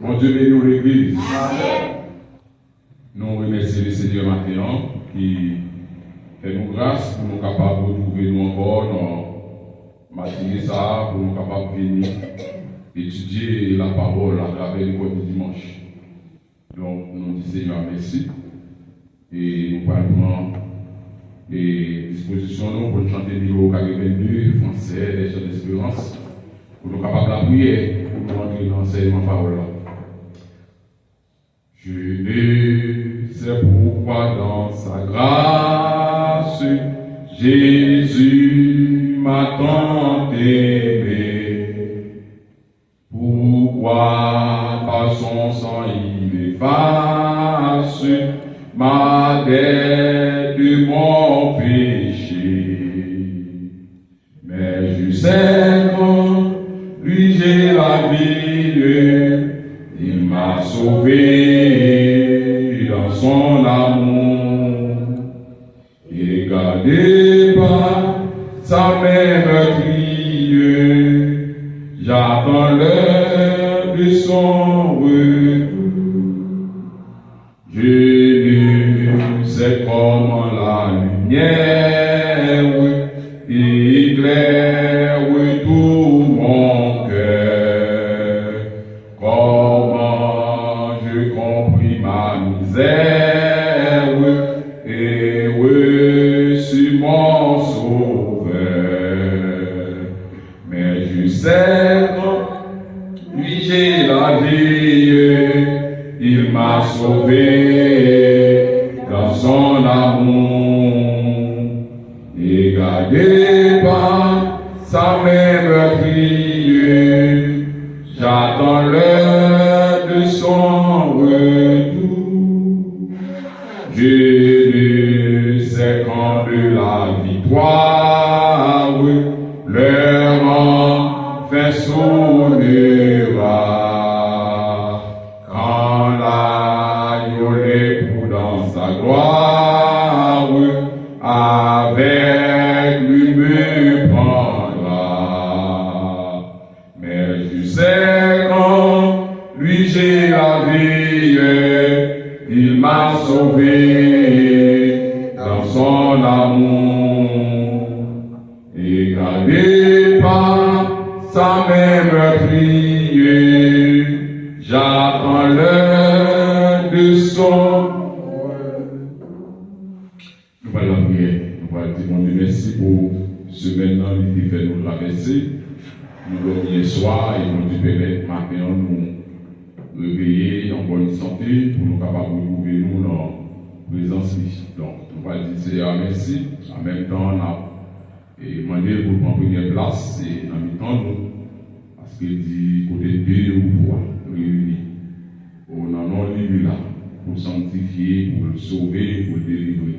Mon Dieu, bénis l'Église. Nous remercions le Seigneur maintenant qui fait nous grâce pour nous capables de retrouver nous encore dans matinée ça, pour nous capables de venir étudier la parole à travers l'école du dimanche. Donc, nous disons Seigneur merci. Et nous parlons des dispositions pour nous chanter le niveau 82, français, les chants d'espérance, pour nous capables de la prière, pour nous entrer dans l'enseignement parole. Je ne sais pourquoi dans sa grâce, Jésus m'a tant aimé. Pourquoi par son sang il efface ma dette de mon péché. Mais je sais qu'en lui j'ai la vie, il m'a sauvé dans son amour. Et gardé par sa main meurtrière, j'attends l'heure de son retour. Je ne sais comment la lumière éclaire tout mon cœur. Comment je compris ma misère et reçu mon sauveur. Mais je sais que lui j'ai la vie, il m'a sauvé dans son amour et gardé par sa main meurtrière. J'attends l'heure de son retour. Je ne sais quand de la victoire l'heure enfin sonnera. Quand l'agneau l'époux dans sa gloire avec lui me prendra. Mais je sais quand lui j'ai la vie, il m'a sauvé dans son amour et gardé par sa main meurtrière. J'attends l'heure de son. Nous allons prier. Nous allons dire, mon Dieu, merci pour ce maintenant qui fait nous traverser. Nous l'avons hier soir et mon Dieu permet maintenant nous réveiller en bonne santé pour nous capables de retrouver nous dans la présence. Donc, nous allons dire Seigneur merci. En même temps, on a demandé pour prendre première place et en même temps nous. Parce qu'il dit côté deux ou trois réunis. On en a lieu là pour sanctifier, pour le sauver, pour le délivrer.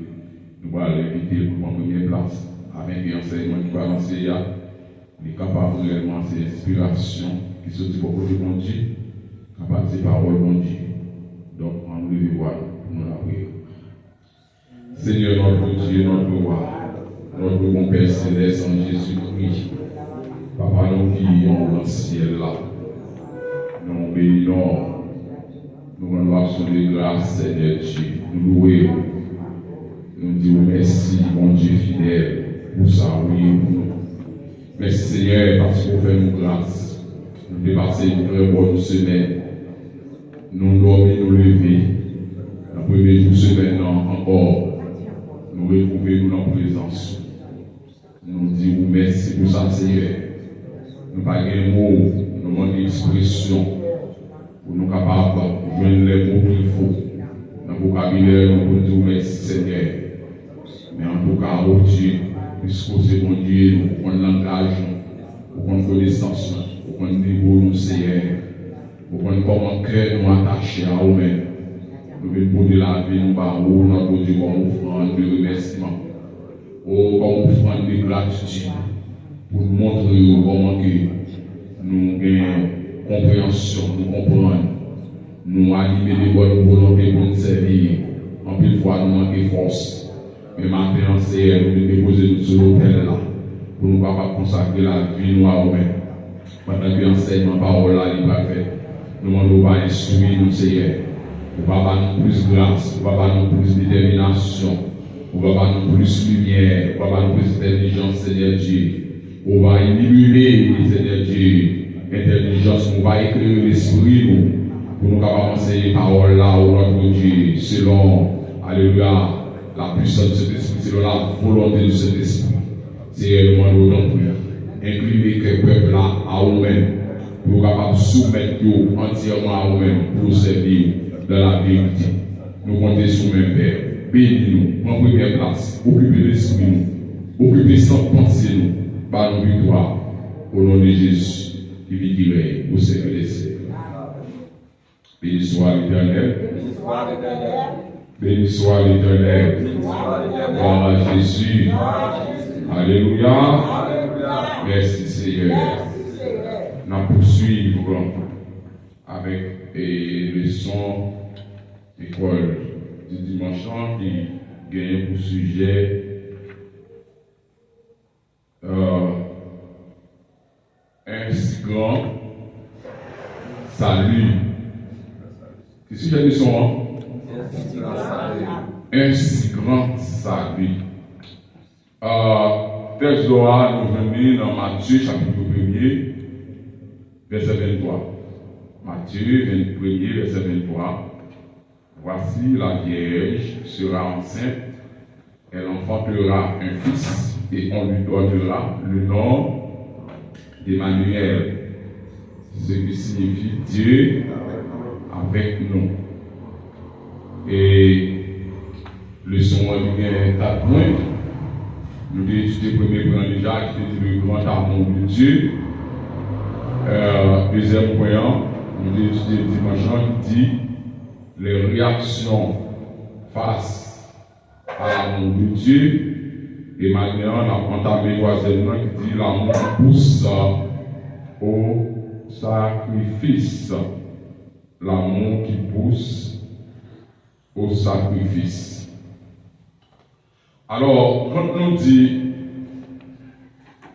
Nous allons l'inviter pour prendre première place avec un enseignement qui va lancer là. Il est capable réellement de ces inspirations qui sont du côté de mon Dieu, capable de ces paroles de mon Dieu. Donc, on nous le voir pour nous la prière. Seigneur notre Dieu, notre roi, notre bon Père céleste en Jésus-Christ. Papa, nous qui sommes dans le ciel là, nous bénissons, nous rendons action de grâce, Seigneur Dieu, nous louons, nous disons merci, mon Dieu fidèle, pour ça, oui, pour nous. Merci Seigneur, parce qu'on fait nous grâce, nous dépassons une très bonne semaine, nous dormons, nous lever, la première jour semaine encore, nous retrouvons dans la présence, nous disons merci pour ça, Seigneur. Nous n'avons pas de mots, nous manquons d'expression pour nous capables de joindre les mots qu'il faut. Dans le vocabulaire, nous pouvons dire merci Seigneur. Mais en tout cas, oh Dieu, puisque c'est mon Dieu, nous prenons langage, nous prenons connaissance, nous prenons niveau, nous Seigneur, nous prenons comment cœur nous attacher à nous-mêmes. Nous voulons poser la vie, nous parlons, notre Dieu, comme offrande de remerciement, comme offrande de gratitude. Pour nous montrer comment que nous avons compréhension, nous comprenons, nous animer les bonnes volontés pour nous servir. En plus, fois, nous manquons force. Mais maintenant, c'est nous déposer sur l'autel là, pour nous consacrer la vie nous à nous-mêmes. Pendant que l'enseignement parole là, il va faire. Nous demandons pas instruire nous, Seigneur. Nous pas nous plus grâce, nous pas nous plus détermination, nous pas nous plus lumière, nous pas nous plus intelligence, Seigneur Dieu. On va illuminer, Seigneur Dieu, intelligence, on va éclairer l'esprit, nous, pour nous capables d'enseigner les paroles là, au notre Dieu, selon, alléluia, la puissance de cet esprit, selon la volonté de cet esprit. Seigneur, nous demandons donc, incliner que peuple là à vous-même, pour nous capables de soumettre entièrement à vous-même, pour servir dans la vérité. Nous comptons sur même Père. Bénis-nous, en première place, occupez l'esprit nous, occupez sans penser nous, par nos victoires, au nom de Jésus, qui vit qui règne au siècle des siècles. Béni soit l'Éternel. Béni soit l'Éternel. Gloire à Jésus. Alléluia. Merci Seigneur. Nous poursuivons avec les leçons école du dimanche qui gagne pour sujet un si grand salut. Qu'est-ce que j'ai dit son un si grand salut. Texte nous venons dans Matthieu chapitre 1er, verset 23. Matthieu 1er, verset 23. Voici la Vierge sera enceinte, elle enfantera un fils et on lui donnera le nom d'Emmanuel, ce qui signifie Dieu avec nous. Et le son de 4 points. Nous avons étudié le premier point déjà, qui était le grand amour de Dieu. Deuxième point, nous avons étudié le dimanche qui dit les réactions face à l'amour de Dieu. Et maintenant, on a entamé le troisième point qui dit l'amour qui pousse au sacrifice. L'amour qui pousse au sacrifice. Alors, quand nous dit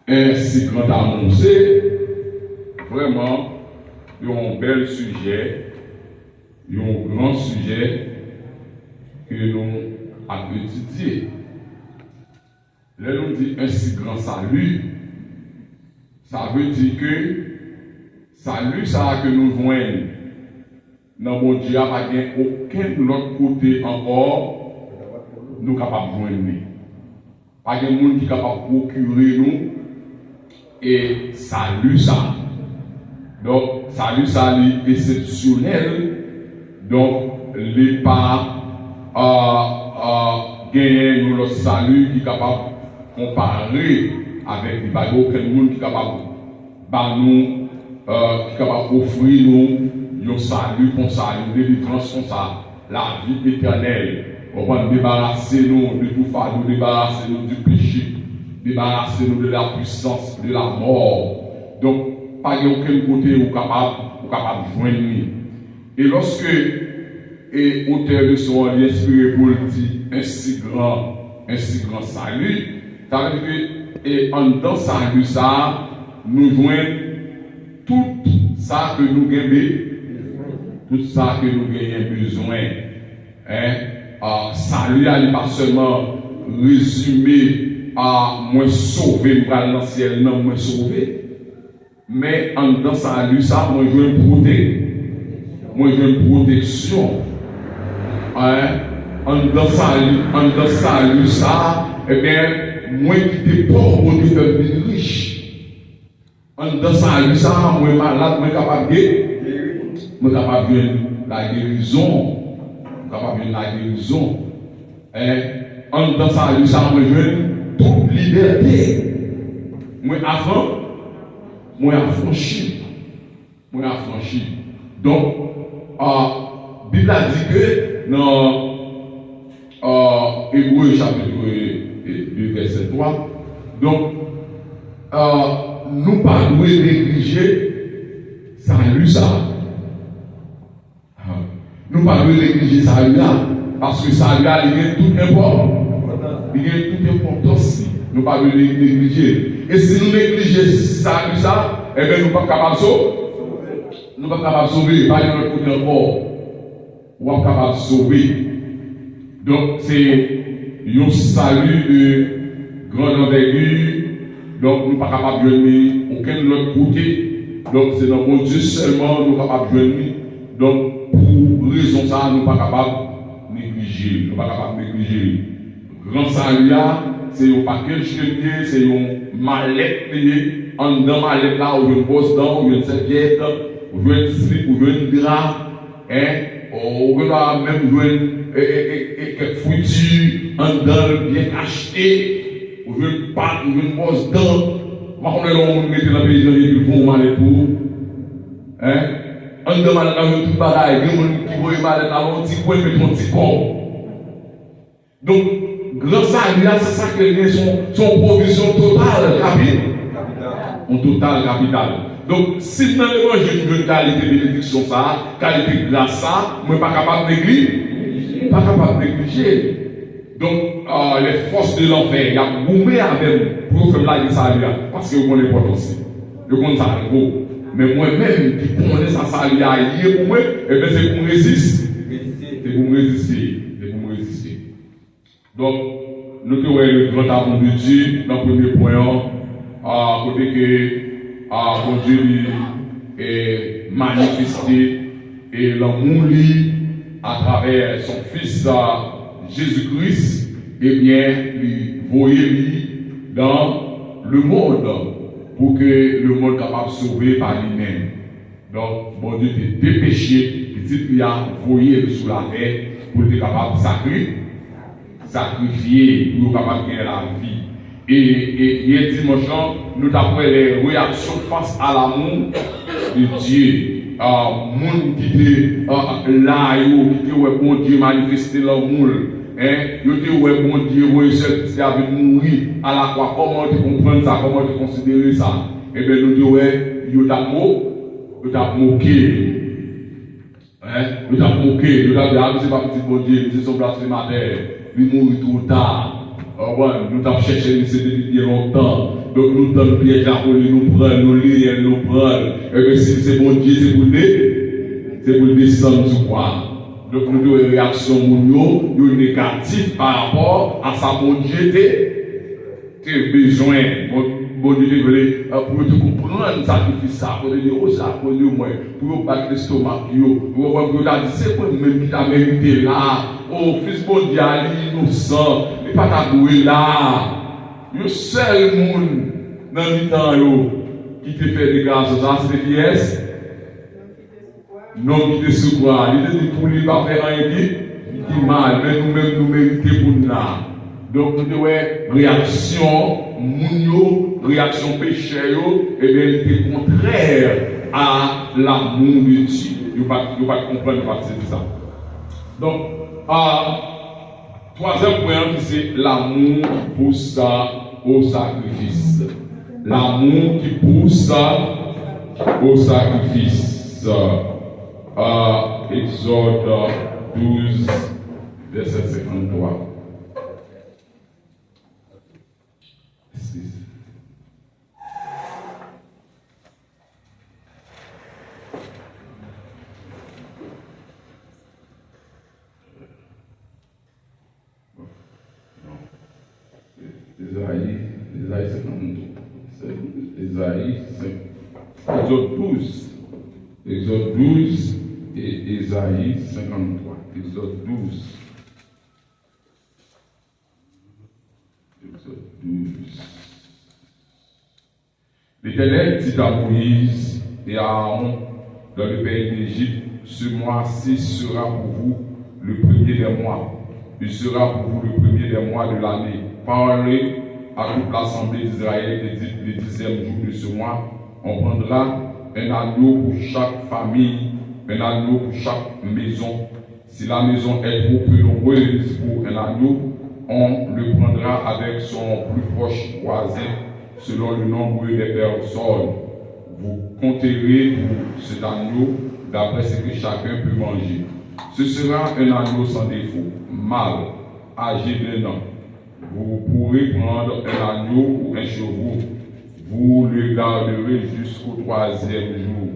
un si grand amour, c'est vraiment un bel sujet, un grand sujet que nous avons étudié. Là, nous dit un si grand salut, ça veut dire que salut, ça que nous voyons dans mon Dieu, pas aucun autre côté encore. Nous sommes capables de joindre. Pas de monde qui est capable de procurer nous et salut ça. Donc, salut ça est exceptionnel. Donc, les pas gagner nous le salut qui est capable de comparer avec les pas aucun monde qui est capable de nous, qui est capable d'offrir nous un salut comme ça, une délivrance comme ça, la vie éternelle. On va débarrasser nous de tout fardeau, débarrasser nous du péché, débarrasser nous de la puissance, de la mort. Donc, pas de aucun côté où capable de joindre. Et lorsque l'auteur de son livre inspiré pour le dire un si grand salut, ça veut dire que en dans salut ça, nous joignons tout ça que nous gagnons, tout ça que nous gagnons besoin. Salut n'est pas seulement résumé à moins sauver, dans le ciel, non, moins sauver, mais en dans salut ça, moi je veux une protection. En dans salut ça, eh bien, moi qui t'ai pauvre, moi qui fais devenir riche. En dans salut ça, moi malade, moi capable de la guérison. Capable de la guérison. En dans salut ça, moi je veux toute liberté. Moi affranchi. Donc, Bible a dit que dans Hébreux chapitre 2, verset 3, donc, nous pas devons négliger salut ça. Nous pas devons négliger salut là, parce que salut là, il y a toute importance. Nous pas devons négliger. Et si nous négligeons salut ça, eh bien nous ne sommes pas capables de sauver. nous ne sommes pas capables de sauver, pas de notre côté encore. Nous sommes capables de sauver. Donc, c'est un salut de grande envergure. Donc, nous ne sommes pas capables de venir aucun de l'autre côté. Donc, c'est dans mon Dieu seulement nous ne sommes pas capables de venir. Donc, pour raison ça, nous ne sommes pas capables de négliger. Nous ne sommes pas capables de négliger. Grand salut, c'est un paquet de chevaliers, c'est un mallette lié. En dedans, mallette là, ou une bosse d'an, ou une serviette, ou une slip, ou une drap, ou même quelques foutures, en dedans, bien cacheté, ou une pâte, ou une bosse d'an. Moi, on est là, on met dans le pays, on est mallette pour. En dedans, mallette là, on tout bagaille, il y a des gens qui voient mallette là, on dit quoi, mais on dit quoi. Donc, grand salut là, c'est ça que les son provision totale, capitale. En total capital. Donc, si dans l'évangile une qualité de bénédiction, ça, qualité de grâce, ça, je ne suis pas capable de négliger. Pas capable de négliger. Donc, les forces de l'enfer, il y a boumé avec pour faire la salut parce que vous connaissez l'importance. Je connais ça, gros. Mais moi-même, qui connais ça, salut hier pour moi, et bien c'est pour me résister. C'est pour me résister. C'est pour me résister. Donc, nous avons le grand amour de Dieu dans le premier point. Côté que Dieu est manifesté et l'amour à travers son Fils Jésus-Christ, eh bien, il voyait dans le monde pour que le monde soit capable de sauver par lui-même. Donc, bon Dieu était dépêché, il dit qu'il a voyé sur la terre pour être capable de sacrifier, pour être capable de gagner la vie. Et hier dimanche, nous avons les réactions face à l'amour de Dieu. Moun qui était là, qui était bon Dieu manifester l'amour. Qui était bon Dieu, seul qui avait mouru à la croix. Comment tu comprends ça? Comment tu considères ça? Eh bien, nous disons, il t'a moqué. Il t'a moqué. Il t'a dit, c'est pas petit bon Dieu, c'est son blasphémateur. Il mourit trop tard. Nous avons cherché depuis longtemps. Donc nous donnons le piège à nous prendre, nous lire, nous prendre. Et bien si c'est bon Dieu, c'est pour descendre sur quoi. Donc nous avons une réaction négative par rapport à sa bon Dieu. Tu as besoin, bon Dieu, pour te comprendre, sacrifice ça, pour te dire, oh ça, pour moi, pour battre l'estomac, pour te dire, c'est pour même qui t'a mérité là. Oh, fils bon Dieu, innocent. Il n'est pas taboué là. Il y a un seul monde dans le temps qui te fait des grâces. C'est qui est? Non, qui te secoua. Il dit pour lui, pas faire rien qui mal. Mais nous-mêmes, nous méritons pour nous là. Donc, nous avons réaction, réaction péché, et bien, il était contraire à l'amour de Dieu. Vous ne pouvez pas comprendre ça. Donc, troisième point, c'est l'amour qui pousse au sacrifice. L'amour qui pousse au sacrifice. Exode 12, verset 53. Exode 12 et Ésaïe 53. Exode 12. Exode 12. L'Éternel dit à Moïse et à Aaron dans le pays d'Égypte, ce mois-ci sera pour vous le premier des mois. Il sera pour vous le premier des mois de l'année. Parlez à toute l'assemblée d'Israël et dites le 10e jour de ce mois, on prendra un agneau pour chaque famille, un agneau pour chaque maison. Si la maison est trop peu nombreuse pour un agneau, on le prendra avec son plus proche voisin selon le nombre des personnes. Vous compterez pour cet agneau d'après ce que chacun peut manger. Ce sera un agneau sans défaut, mâle, âgé d'1 an. Vous pourrez prendre un agneau ou un chevreau. Vous le garderez jusqu'au 3e jour.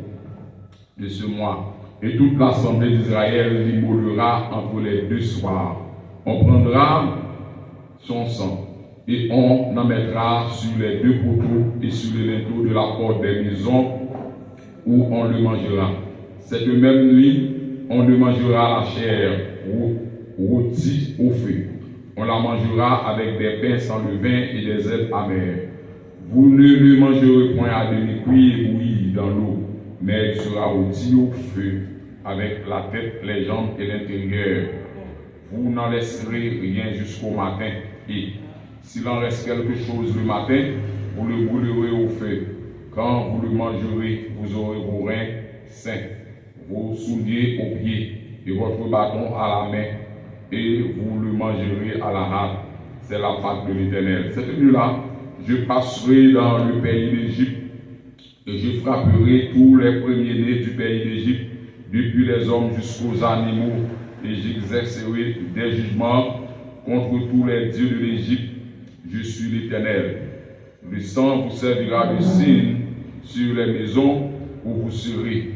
de ce mois. Et toute l'assemblée d'Israël l'immolera entre les 2 soirs. On prendra son sang et on en mettra sur les 2 poteaux et sur les linteaux de la porte des maisons où on le mangera. Cette même nuit, on ne mangera la chair rôtie au feu. On la mangera avec des pains sans levain et des herbes amères. Vous ne le mangerez point à demi-cuit et bouilli dans l'eau, mais elle sera rôtie au feu, avec la tête, les jambes et l'intérieur. Vous n'en laisserez rien jusqu'au matin. Et s'il en reste quelque chose le matin, vous le brûlerez au feu. Quand vous le mangerez, vous aurez vos reins sains, vos souliers aux pieds et votre bâton à la main, et vous le mangerez à la hâte. C'est la Pâque de l'Éternel. Cette nuit-là, je passerai dans le pays d'Égypte et je frapperai tous les premiers-nés du pays d'Égypte, depuis les hommes jusqu'aux animaux, et j'exercerai des jugements contre tous les dieux de l'Égypte. Je suis l'Éternel. Le sang vous servira de signe sur les maisons où vous serez.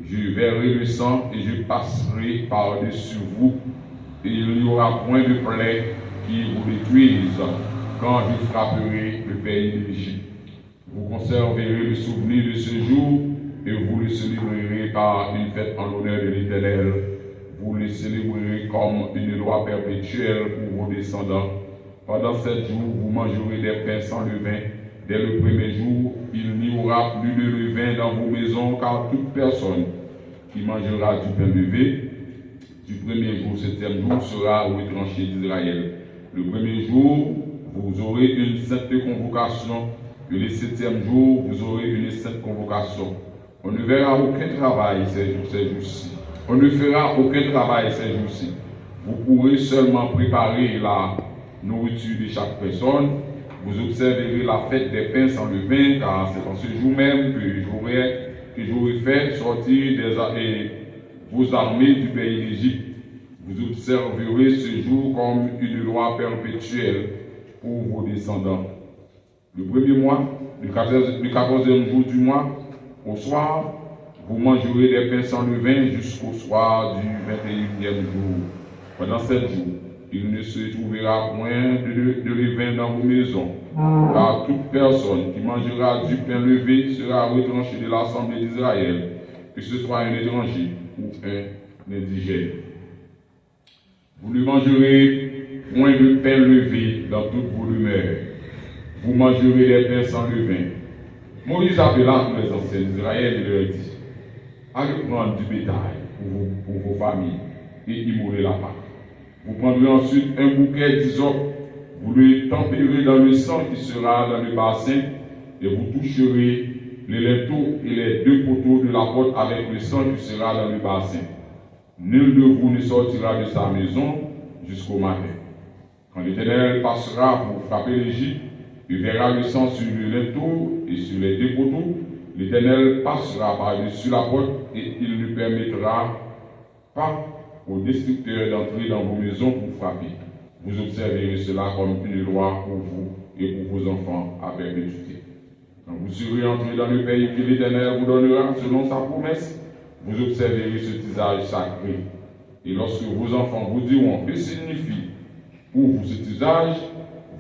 Je verrai le sang et je passerai par-dessus vous, et il n'y aura point de plaie qui vous détruise quand je frapperai le pays d'Égypte. Vous conserverez le souvenir de ce jour et vous le célébrerez par une fête en l'honneur de l'Éternel. Vous le célébrerez comme une loi perpétuelle pour vos descendants. Pendant 7 jours, vous mangerez des pains sans levain. Dès le premier jour, il n'y aura plus de levain dans vos maisons, car toute personne qui mangera du pain levé du premier jour au 7e jour sera retranché d'Israël. Le premier jour, vous aurez une sainte convocation, et le 7e jour, vous aurez une sainte convocation. On ne verra aucun travail ces jours-ci. On ne fera aucun travail ces jours-ci. Vous pourrez seulement préparer la nourriture de chaque personne. Vous observerez la fête des pains sans levain, car c'est en ce jour même que j'aurai fait sortir vos armées du pays d'Égypte. Vous observerez ce jour comme une loi perpétuelle pour vos descendants. Le premier mois, le 14e jour du mois, au soir, vous mangerez des pains sans levain jusqu'au soir du 21e jour. Pendant 7 jours, il ne se trouvera point de levain dans vos maisons, car toute personne qui mangera du pain levé sera retranchée de l'assemblée d'Israël, que ce soit un étranger ou un indigène. Vous ne mangerez point de pain levé dans toute vos demeures. Vous mangerez des pains sans levain. Moïse appela tous les anciens d'Israël et leur dit: allez prendre du bétail pour vos familles et immoler la Pâque. Vous prendrez ensuite un bouquet d'hysope, vous le tempérez dans le sang qui sera dans le bassin, et vous toucherez les linteaux et les 2 poteaux de la porte avec le sang qui sera dans le bassin. Nul de vous ne sortira de sa maison jusqu'au matin. Quand l'Éternel passera pour frapper l'Égypte, il verra le sang sur le linteau et sur les 2 poteaux. L'Éternel passera par-dessus la porte et il ne permettra pas aux destructeurs d'entrer dans vos maisons pour frapper. Vous observerez cela comme une loi pour vous et pour vos enfants à perpétuité. Quand vous serez entrés dans le pays que l'Éternel vous donnera selon sa promesse, vous observerez ce usage sacré. Et lorsque vos enfants vous diront que signifie pour vous cet usage,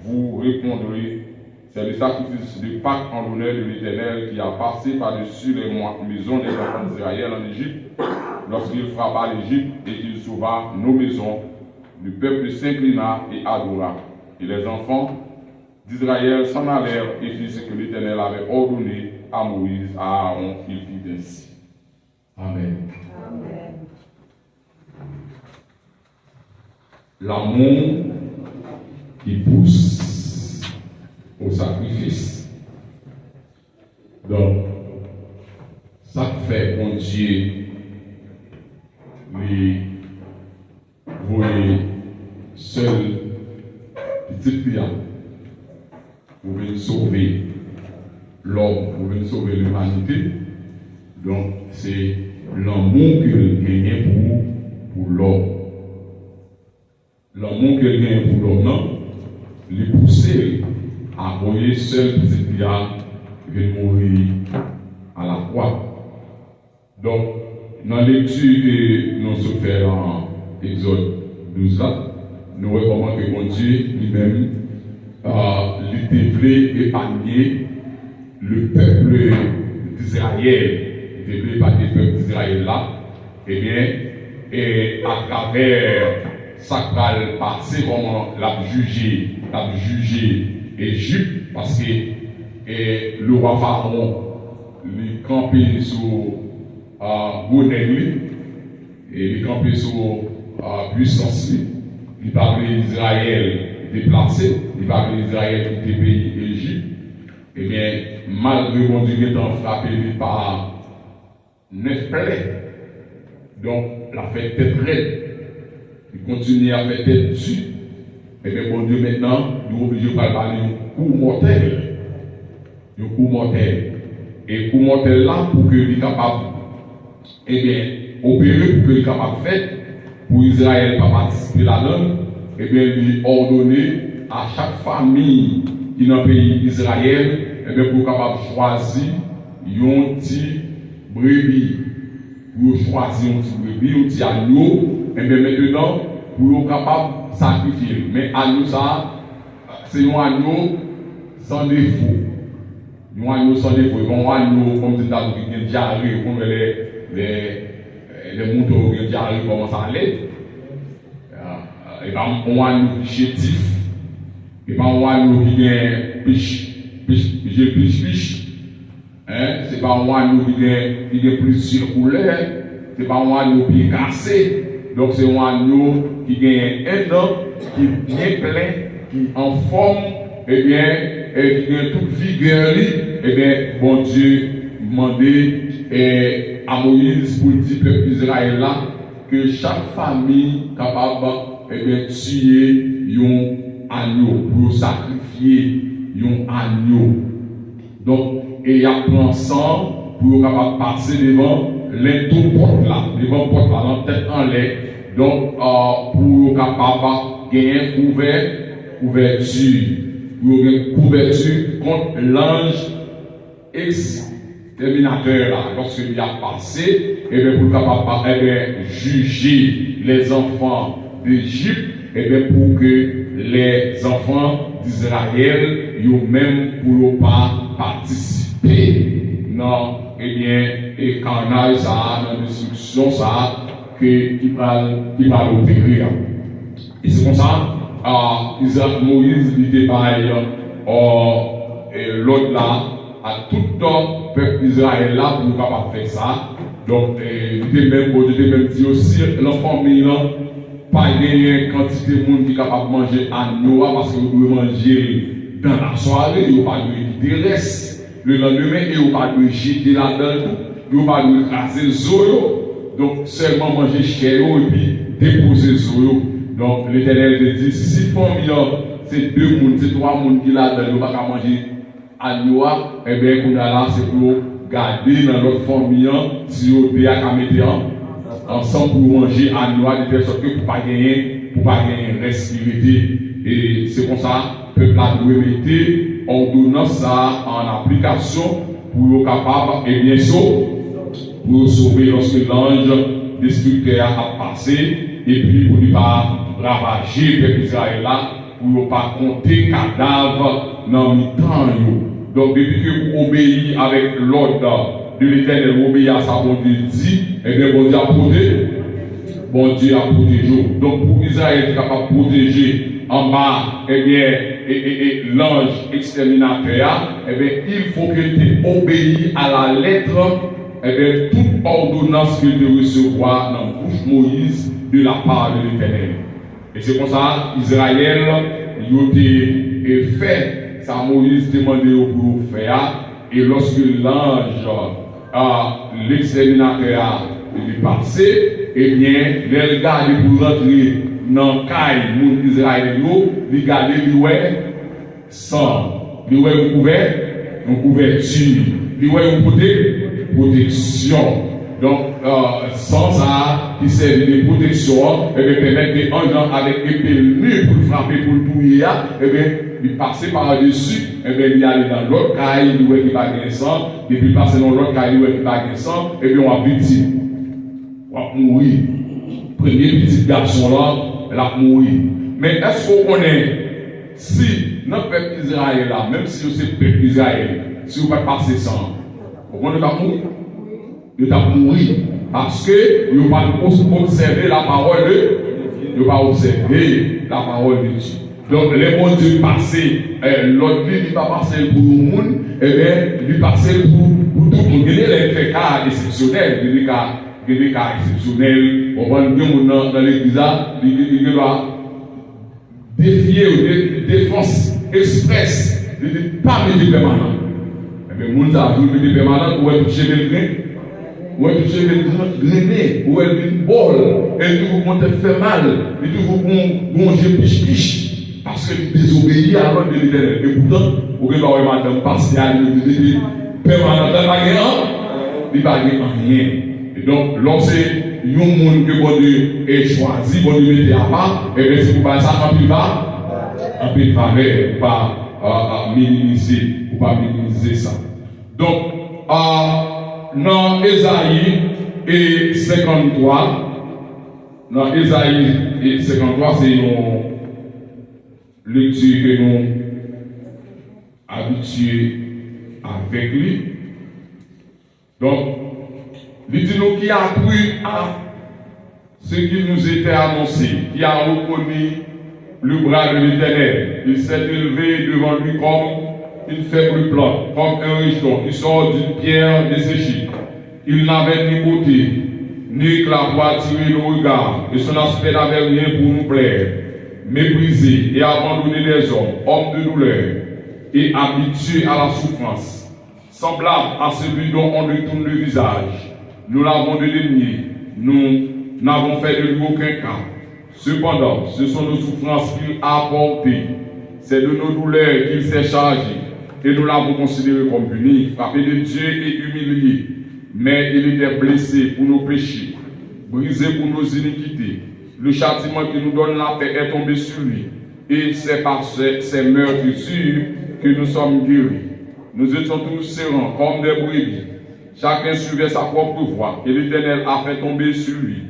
vous répondrez: c'est le sacrifice de Pâques en l'honneur de l'Éternel qui a passé par-dessus les maisons des enfants d'Israël en Égypte, lorsqu'il frappa l'Égypte et qu'il sauva nos maisons. Le peuple s'inclina et adora. Et les enfants d'Israël s'en allèrent et firent ce que l'Éternel avait ordonné à Moïse, à Aaron. Il fit ainsi. Amen. Amen. L'amour qui pousse au sacrifice. Donc, ça fait bon Dieu les voyer seul petit client pour venir sauver l'homme, pour venir sauver l'humanité. Donc, c'est l'amour qu'il gagne pour l'homme. L'amour qu'il gagne pour l'homme, non, les pousser à voyer seul petit client venir mourir à la croix. Donc, Dans la lecture que nous avons fait en Exode 12, là, nous recommandons que mon Dieu lui-même était épargner le peuple d'Israël, il était épargner le peuple d'Israël là, eh bien, et à travers ça va passer comment l'a jugé Égypte, parce que le roi Pharaon lui campé sur Gonel, et lui campé sur puissance, il parlait d'Israël déplacé, il parlait d'Israël qui était pays Égypte. Eh bien, malgré mon Dieu étant frappé par 9 plaies, donc la fait tête raide, il continue à faire tête dessus. Eh bien, mon Dieu, maintenant, nous sommes obligés de parler d'un coup mortel. Un coup mortel. Et coup mortel là, pour que soit capable, eh bien, opérer, pour que soit capable de faire, pour Israël pas participer là-dedans, eh bien, lui ordonner à chaque famille qui est dans le pays d'Israël, eh bien, pour capable de choisir un petit brebis, pour choisir un petit brebis, un petit agneau, et bien maintenant, pour être capable de sacrifier. Mais agneau, ça, c'est un agneau sans défaut. Un agneau sans défaut. Un agneau, comme tu as dit, qui est diarrhée, comme les moutons qui ont diarrhée, comment ça allait. Et bien, un agneau qui est chétif. Et bien, un agneau qui est piche. C'est pas un agneau qui est plus circulaire. C'est pas un agneau qui est cassé. Donc c'est un agneau qui gagne un an, qui est bien plein, qui est en forme, et bien, et qui gagne toute vigueur, et bien, bon Dieu demandait à Moïse pour dire peuple d'Israël là que chaque famille capable et bien tuer un agneau pour sacrifier un agneau. Donc et il a pris ensemble pour capable passer devant les deux portes là, devant porte là, dans tête en l'air. Donc, pour capable gagner couverture contre l'ange exterminateur là, lorsque il a passé, et bien pour capable juger les enfants d'Égypte, et bien pour que les enfants d'Israël, eux-mêmes pour pas participer dans et carnage ça, dans la destruction ça. Qui va opérer. Et c'est comme ça, Moïse était pareil, l'autre là, à tout le peuple d'Israël là, pour capable faire ça. Donc, il était même dit aussi, l'enfant là, pas de quantité de monde qui est capable de manger à Noah, parce que vous pouvez manger dans la soirée, il n'y a pas de quitter le reste. Le lendemain, il n'y a pas de jeter là-dedans, il n'y a pas de craser le zoo. Donc, seulement manger chair et puis déposer les eaux. Donc, l'Éternel te dit, si famille, c'est 2 personnes, c'est 3 personnes qui là dedans, ne pas manger à Noah, eh bien, qu'on a là, c'est pour garder dans notre famille, si on est à mettre ensemble pour manger à Noah, de telle sorte que pour pas gagner respirité. Et c'est comme ça, le peuple a dû mettre ordonnance ça en application pour être capable, et bien sûr, pour sauver lorsque l'ange destructeur a passé, et puis pour ne pas ravager le peuple d'Israël là, pour ne pas compter cadavres dans le temps. Donc, depuis que vous obéissez avec l'ordre de l'Éternel, vous obéissez à sa bon Dieu dit, et bien bon Dieu a protégé. Bon Dieu a protégé. Donc, pour Israël être capable de protéger en bas, eh bien, et l'ange exterminateur, eh bien, il faut que tu obéisses à la lettre. Eh bien, toute ordonnance que de recevoir dans la bouche Moïse de la part de l'Éternel. Et c'est comme ça, Israël, il a fait, ça Moïse demandé pour faire, et lorsque l'ange, l'exterminateur, est passé, eh bien, les gars, pour rentrer dans le caille d'Israël, ils gardent les sang, les une couverture, les protection. Donc, sans ça, qui sert de protection, et bien permettre des gens avec épée nue pour frapper, pour le touiller, et bien, il passer par-dessus, et bien, il aller dans l'autre caille, il qui va gagner sang, et puis passer dans l'autre caille, il qui va gagner sang, et bien, on a victime. va mourir. Premier petit garçon là, il a mouru. Mais est-ce qu'on connaît, si notre peuple Israël là, même si c'est le peuple Israël, si vous ne pouvez pas passer sans, vous ne pas mourir? Vous ne mourir. Parce que vous ne pas observer la parole de Dieu. Vous ne pas observer la parole de Dieu. Donc, les bons Dieu passés, l'autre vie, il va passer pour le monde, et bien, il va passer pour tout le monde. Il y a des cas exceptionnels, des cas exceptionnels. On va dire dans l'église, il va défier ou défense express, il ne dit pas mettre permanent. Mais le monde a vu mettre permanent pour être touché le grain. Ou elle touche le grainé, ou elle vient bol, elle dit vous comptez fait mal, elle dit vous mangez piche-piche. Parce que désobéit à l'ordre de l'Éternel. Et pourtant, vous pouvez voir madame passer à l'Éternel, permanent, il va rien. Et donc, lorsque il y a un monde que bon Dieu est choisi, bon Dieu mettre à part, et bien c'est pour ça qu'on peut pas minimiser, ou pas minimiser ça. Donc, dans Ésaïe et 53, dans Ésaïe et 53, c'est une lecture que nous habitués avec lui. Donc, il dit nous qui a cru à ce qui nous était annoncé, qui a reconnu le bras de l'Éternel. Il s'est élevé devant lui comme une faible plante, comme un rejeton qui sort d'une pierre desséchée. Il n'avait ni beauté, ni éclat pour attirer le regard, et son aspect n'avait rien pour nous plaire. Méprisé et abandonné des hommes de douleur, et habitué à la souffrance, semblable à celui dont on lui tourne le visage. Nous l'avons dédaigné, nous n'avons fait de lui aucun cas. Cependant, ce sont nos souffrances qu'il a apportées, c'est de nos douleurs qu'il s'est chargé, et nous l'avons considéré comme puni, frappé de Dieu et humilié. Mais il était blessé pour nos péchés, brisé pour nos iniquités. Le châtiment qui nous donne la paix est tombé sur lui, et c'est par ses meurtrissures que nous sommes guéris. Nous étions tous errants comme des brebis, chacun suivait sa propre voie, et l'Éternel a fait tomber sur lui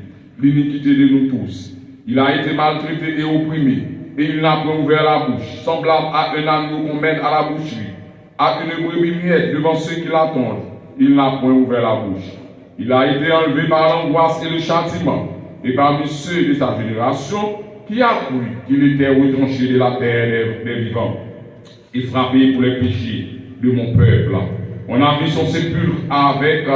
l'iniquité de nous tous. Il a été maltraité et opprimé, et il n'a pas ouvert la bouche, semblable à un agneau qu'on mène à la boucherie, à une brebis muette devant ceux qui l'attendent. Il n'a point ouvert la bouche. Il a été enlevé par l'angoisse et le châtiment, et parmi ceux de sa génération, qui a cru qu'il était retranché de la terre des vivants, et frappé pour les péchés de mon peuple. On a mis son sépulcre avec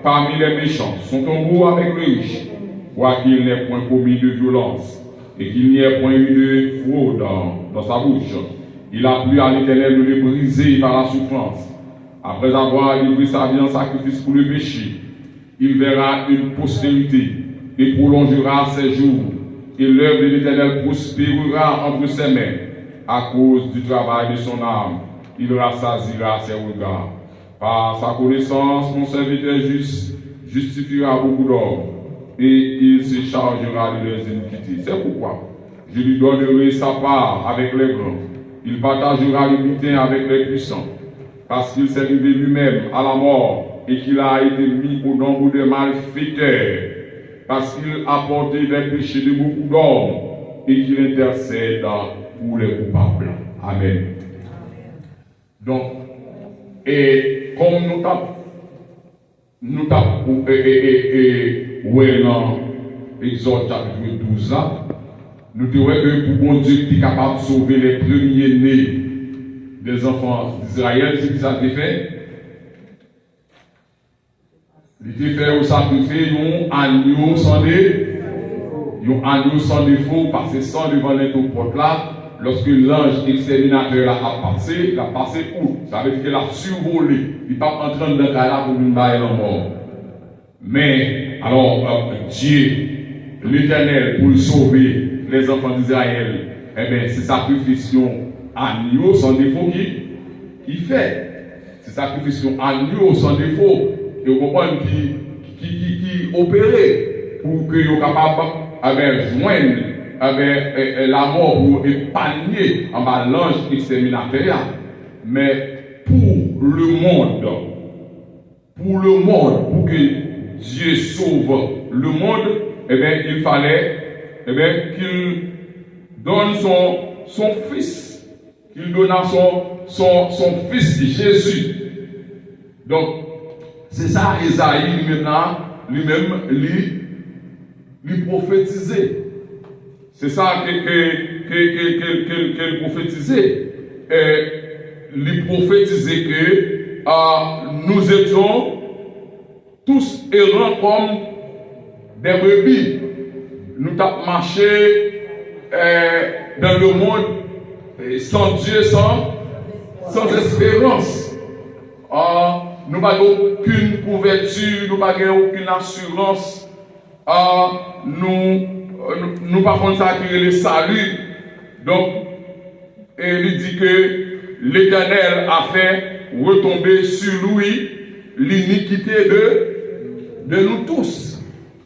parmi les méchants, son tombeau avec le riche, quoiqu'il n'ait point commis de violence, et qu'il n'y ait point eu de fraude dans sa bouche. Il a plu à l'Éternel de le briser par la souffrance. Après avoir livré sa vie en sacrifice pour le péché, il verra une postérité et prolongera ses jours, et l'œuvre de l'Éternel prospérera entre ses mains. À cause du travail de son âme, il rassasiera ses regards. Par sa connaissance, mon serviteur juste justifiera beaucoup d'hommes, et il se chargera de leurs iniquités. C'est pourquoi je lui donnerai sa part avec les grands. Il partagera le butin avec les puissants, parce qu'il s'est livré lui-même à la mort et qu'il a été mis au nombre des malfaiteurs, parce qu'il a porté les péchés de beaucoup d'hommes et qu'il intercède pour les coupables. Amen. Donc, et comme nous tapons, ouais, dans Exode chapitre 12 là, nous devons que pour bon Dieu qui est capable de sauver les premiers-nés des enfants d'Israël, c'est que ça a été fait. Il était fait au sacrifice un agneau sans défaut, passer sans devant l'interporte là. Lorsque l'ange exterminateur a passé où? Ça veut dire qu'il a survolé. Il n'est pas en train de là pour nous bailler en mort. Mais, alors, Dieu, l'Éternel, pour sauver les enfants d'Israël, eh bien, c'est sacrifice agneau sans défaut qui fait. C'est sacrifice agneau sans défaut. Et vous comprenez qui opérait pour que vous soyez capable de joindre la mort pour épargner en bas l'ange exterminateur. Mais pour le monde, pour que Dieu sauve le monde, eh bien, il fallait qu'il donne son fils, qu'il donna son fils Jésus. Donc, c'est ça Isaïe lui-même lui prophétisait. C'est ça qu'elle prophétisait. Lui prophétisait que nous étions tous errants comme des brebis. Nous avons marché dans le monde sans Dieu, sans espérance. Nous n'avons aucune couverture, nous n'avons aucune assurance. Nous par contre ça qui est le salut. Donc, il dit que l'Éternel a fait retomber sur lui l'iniquité de nous tous.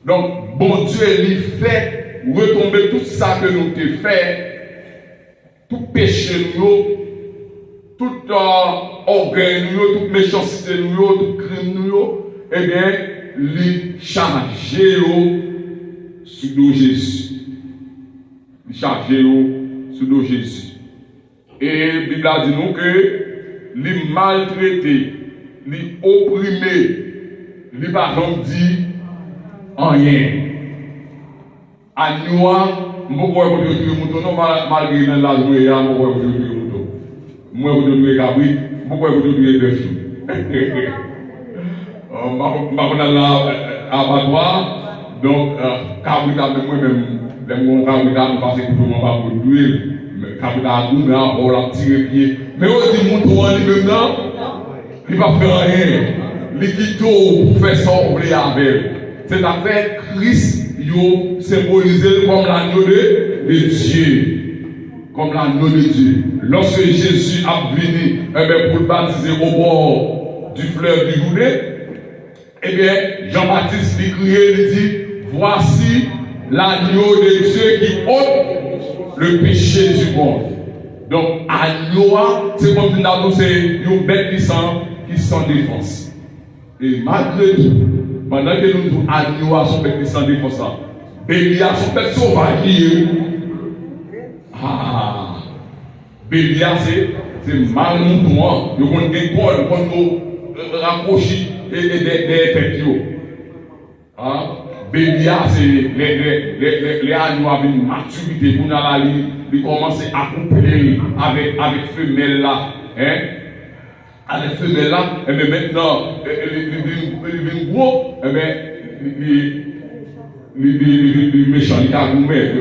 Donc, bon Dieu, il fait retomber tout ça que nous t'ai fait, tout péché nous, tout orgueil nous, toute méchanceté nous, tout crime nous, eh bien, il chargé sur nos Jésus. Il chargé sur nos Jésus. Et la Bible a dit nous que les maltraités, les opprimés, les parents dit rien. À nous, je ne peux pas vous dire que malgré la joie, je ne peux pas vous dire que moi, je ne peux pas vous dire que je ne peux pas vous dire que je ne donc, Kabrita, moi-même, les Kabrita, nous passons pour moi, pas pour l'huile. Kabrita, nous, on l'a tiré pied. Mais on dit, mon tour, lui-même, non, il ne va faire rien. Il quitte pour faire ça, on voulait avec. C'est à fait Christ, il symbolisé comme l'agneau de Dieu. Comme l'agneau de Dieu. Lorsque Jésus a venu pour le baptiser au bord du fleuve du Jourdain, eh bien, Jean-Baptiste lui criait, il dit, voici l'agneau de Dieu qui ôte le péché du monde. Donc, agneau, c'est comme nous c'est une bête qui sans défense. Et malgré tout, pendant que nous disons agneau, son bête qui sans défense, Bélia, son bête sauvage. Bélia, c'est mal mouton. Nous avons des cordes, nous rapprocher des têtes. Bélia, c'est les agneaux avec une maturité pour nous commencer à coupler avec femelle là. Avec femelle là, et bien maintenant, il vient gros, et bien, les méchants, les cagoumets,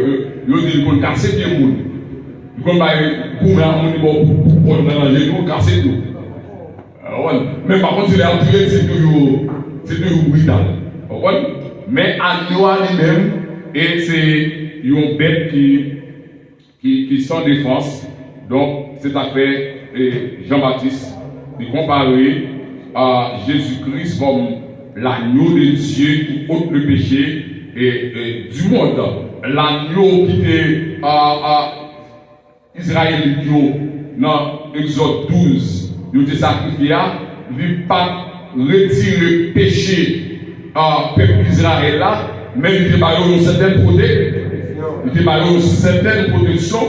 ils disent qu'on casse les gens. Ils vont couper un monde pour mélanger nous, casser tout. Mais par contre, il est entré, c'est toujours brutal. Mais agneau lui-même, et c'est une bête qui sans défense. Donc, c'est à fait Jean-Baptiste de comparer à Jésus-Christ comme l'agneau de Dieu qui ôte le péché du monde. L'agneau qui était Israël dans Exode 12, il était sacrifié, il n'a pas retiré le péché peuple d'Israël là, mais il était une certaine protection. Il était une certaine protection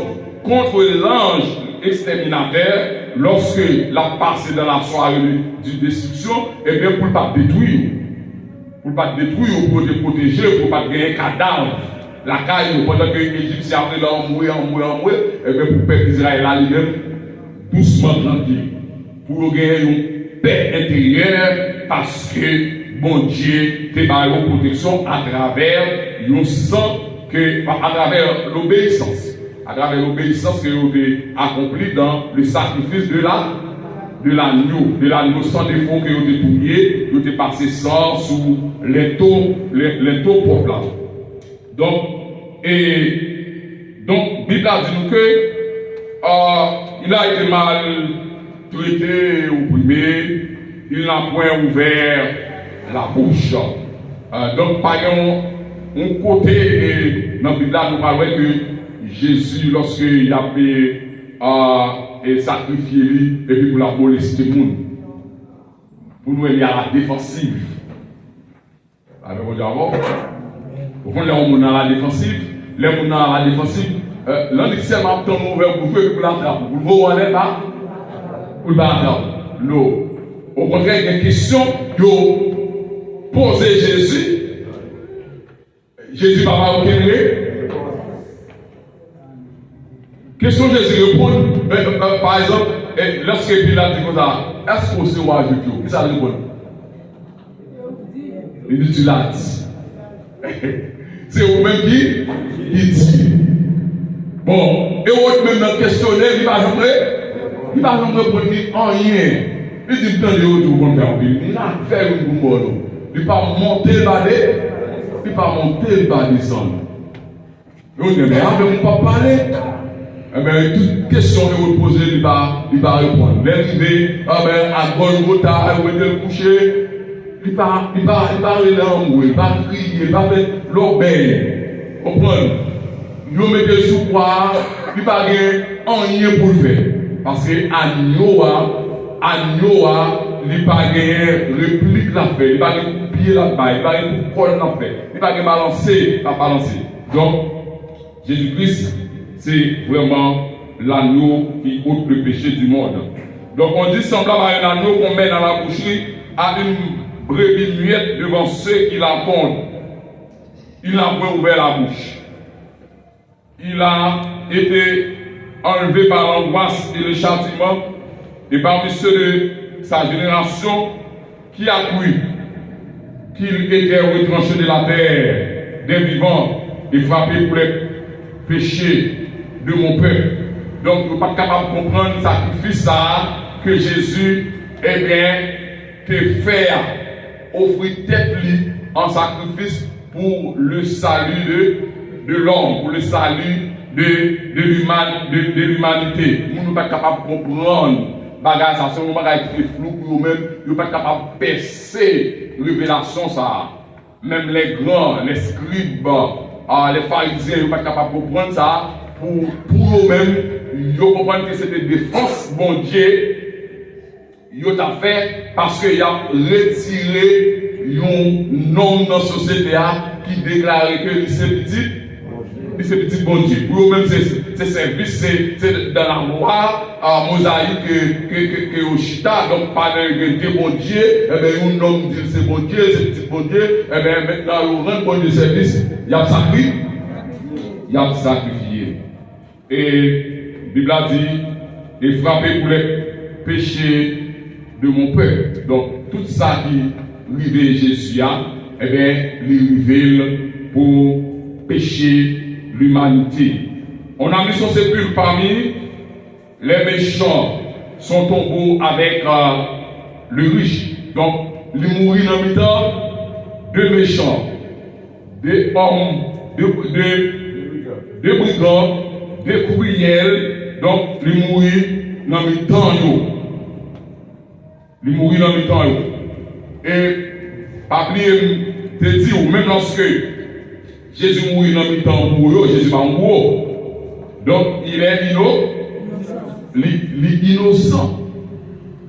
contre l'ange exterminateur lorsque la passé dans la soirée de destruction, et bien pour ne pas détruire. Pour ne pas détruire, pour te protéger, pour ne pas gagner un cadavre. La caille, pendant que les Égyptiens après là, mourir, et bien pour le peuple d'Israël là, lui-même, doucement tranquille. Pour gagner une paix intérieure, parce que bon Dieu te donne une protection à travers le sang, à travers l'obéissance. À travers l'obéissance que vous avez accomplie dans le sacrifice de l'agneau sans défaut que vous avez touillé, vous avez passé ça sous les taux pour là. Donc, Bible a dit nous que il a été mal traité, opprimé, il n'a point ouvert la bouche. Donc, par exemple, un côté, dans la Bible, nous parlons que Jésus, lorsqu'il a fait sacrifier lui, et puis pour la molester le monde, pour nous, il y a la défensive. Avec mon diable, Vous prenez les gens dans la défensive, les gens dans la défensive, l'initialement, ton ouvert pour vous pour l'attraper. Vous ne voyez pas? Pour le battre. Non. Au contraire, il y a des questions que poser Jésus. Jésus va pas aucun question Jésus répond, par exemple, lorsque Pilate dit comme ça, est-ce que c'est roi juif? Qui ça répond? Il dit tu l'as dit. C'est vous-même qui dit. Bon, et autre même dans le questionnaire, il va jamais répondre rien. Il dit tant de autres vont faire un peu. Il a fait une boumbo. Il ne va pas monter le bas il ne va pas monter le bas descendre. On dit mais on ne peut pas parler. Eh bien, toute question que vous posez, il va répondre. L'arrivée, à Golgotha, où était le coucher, il va aller l'amour, il va crier, il va faire l'obéir. Comprenez? Vous mettez sous quoi, il va rien pour le faire. Parce que agneau il va gagner réplique la fait, il va gagner pied là-bas, il va gagner colle la fait, il va gagner balancer. Donc, Jésus-Christ, c'est vraiment l'agneau qui ôte le péché du monde. Donc, on dit semblable à un agneau qu'on met dans la boucherie, à une brebis muette devant ceux qui la pondent. Il n'a pas ouvert la bouche. Il a été enlevé par l'angoisse et le châtiment, et parmi ceux de sa génération qui a cru qu'il était retranché de la terre des vivants et frappé pour les péchés de mon peuple. Donc, nous ne sommes pas capables de comprendre le sacrifice que Jésus te fait offrir tête en sacrifice pour le salut de l'homme, pour le salut de l'humanité. Nous ne sommes pas capables de comprendre. Bagage, ça, c'est un bagage qui est flou pour nous-mêmes. Nous ne sommes pas capables de percer la révélation, ça. Même les grands, les scribes, les pharisiens, ils ne sont pas capables de comprendre ça. Pour eux-mêmes, ils comprennent que c'était des forces, bon Dieu, ils ont fait parce qu'ils ont retiré un nom dans la société qui déclarait que c'est petit bon Dieu. Pour eux-mêmes, c'est service, c'est dans la loi mosaïque que au chita, donc pas de bon Dieu, et bien un homme dit c'est bon Dieu, c'est petit bon Dieu, et bien maintenant, ils rendent bon Dieu service, il y a sacrifié. Et la Bible a dit, et frappé pour les péchés de mon peuple. Donc, tout ça qui arrive Jésus, eh bien, il révèle pour pécher l'humanité. On a mis son sépulcre parmi les méchants, son tombeau avec le riche. Donc, il mourit dans le temps de méchants, des hommes, des brigands, des courriels. Donc, il mourit dans le temps. Il mourit dans le temps. Et, pas te dire, même lorsque Jésus mourit dans le temps pour eux, Jésus va mourir. Donc, il est innocent.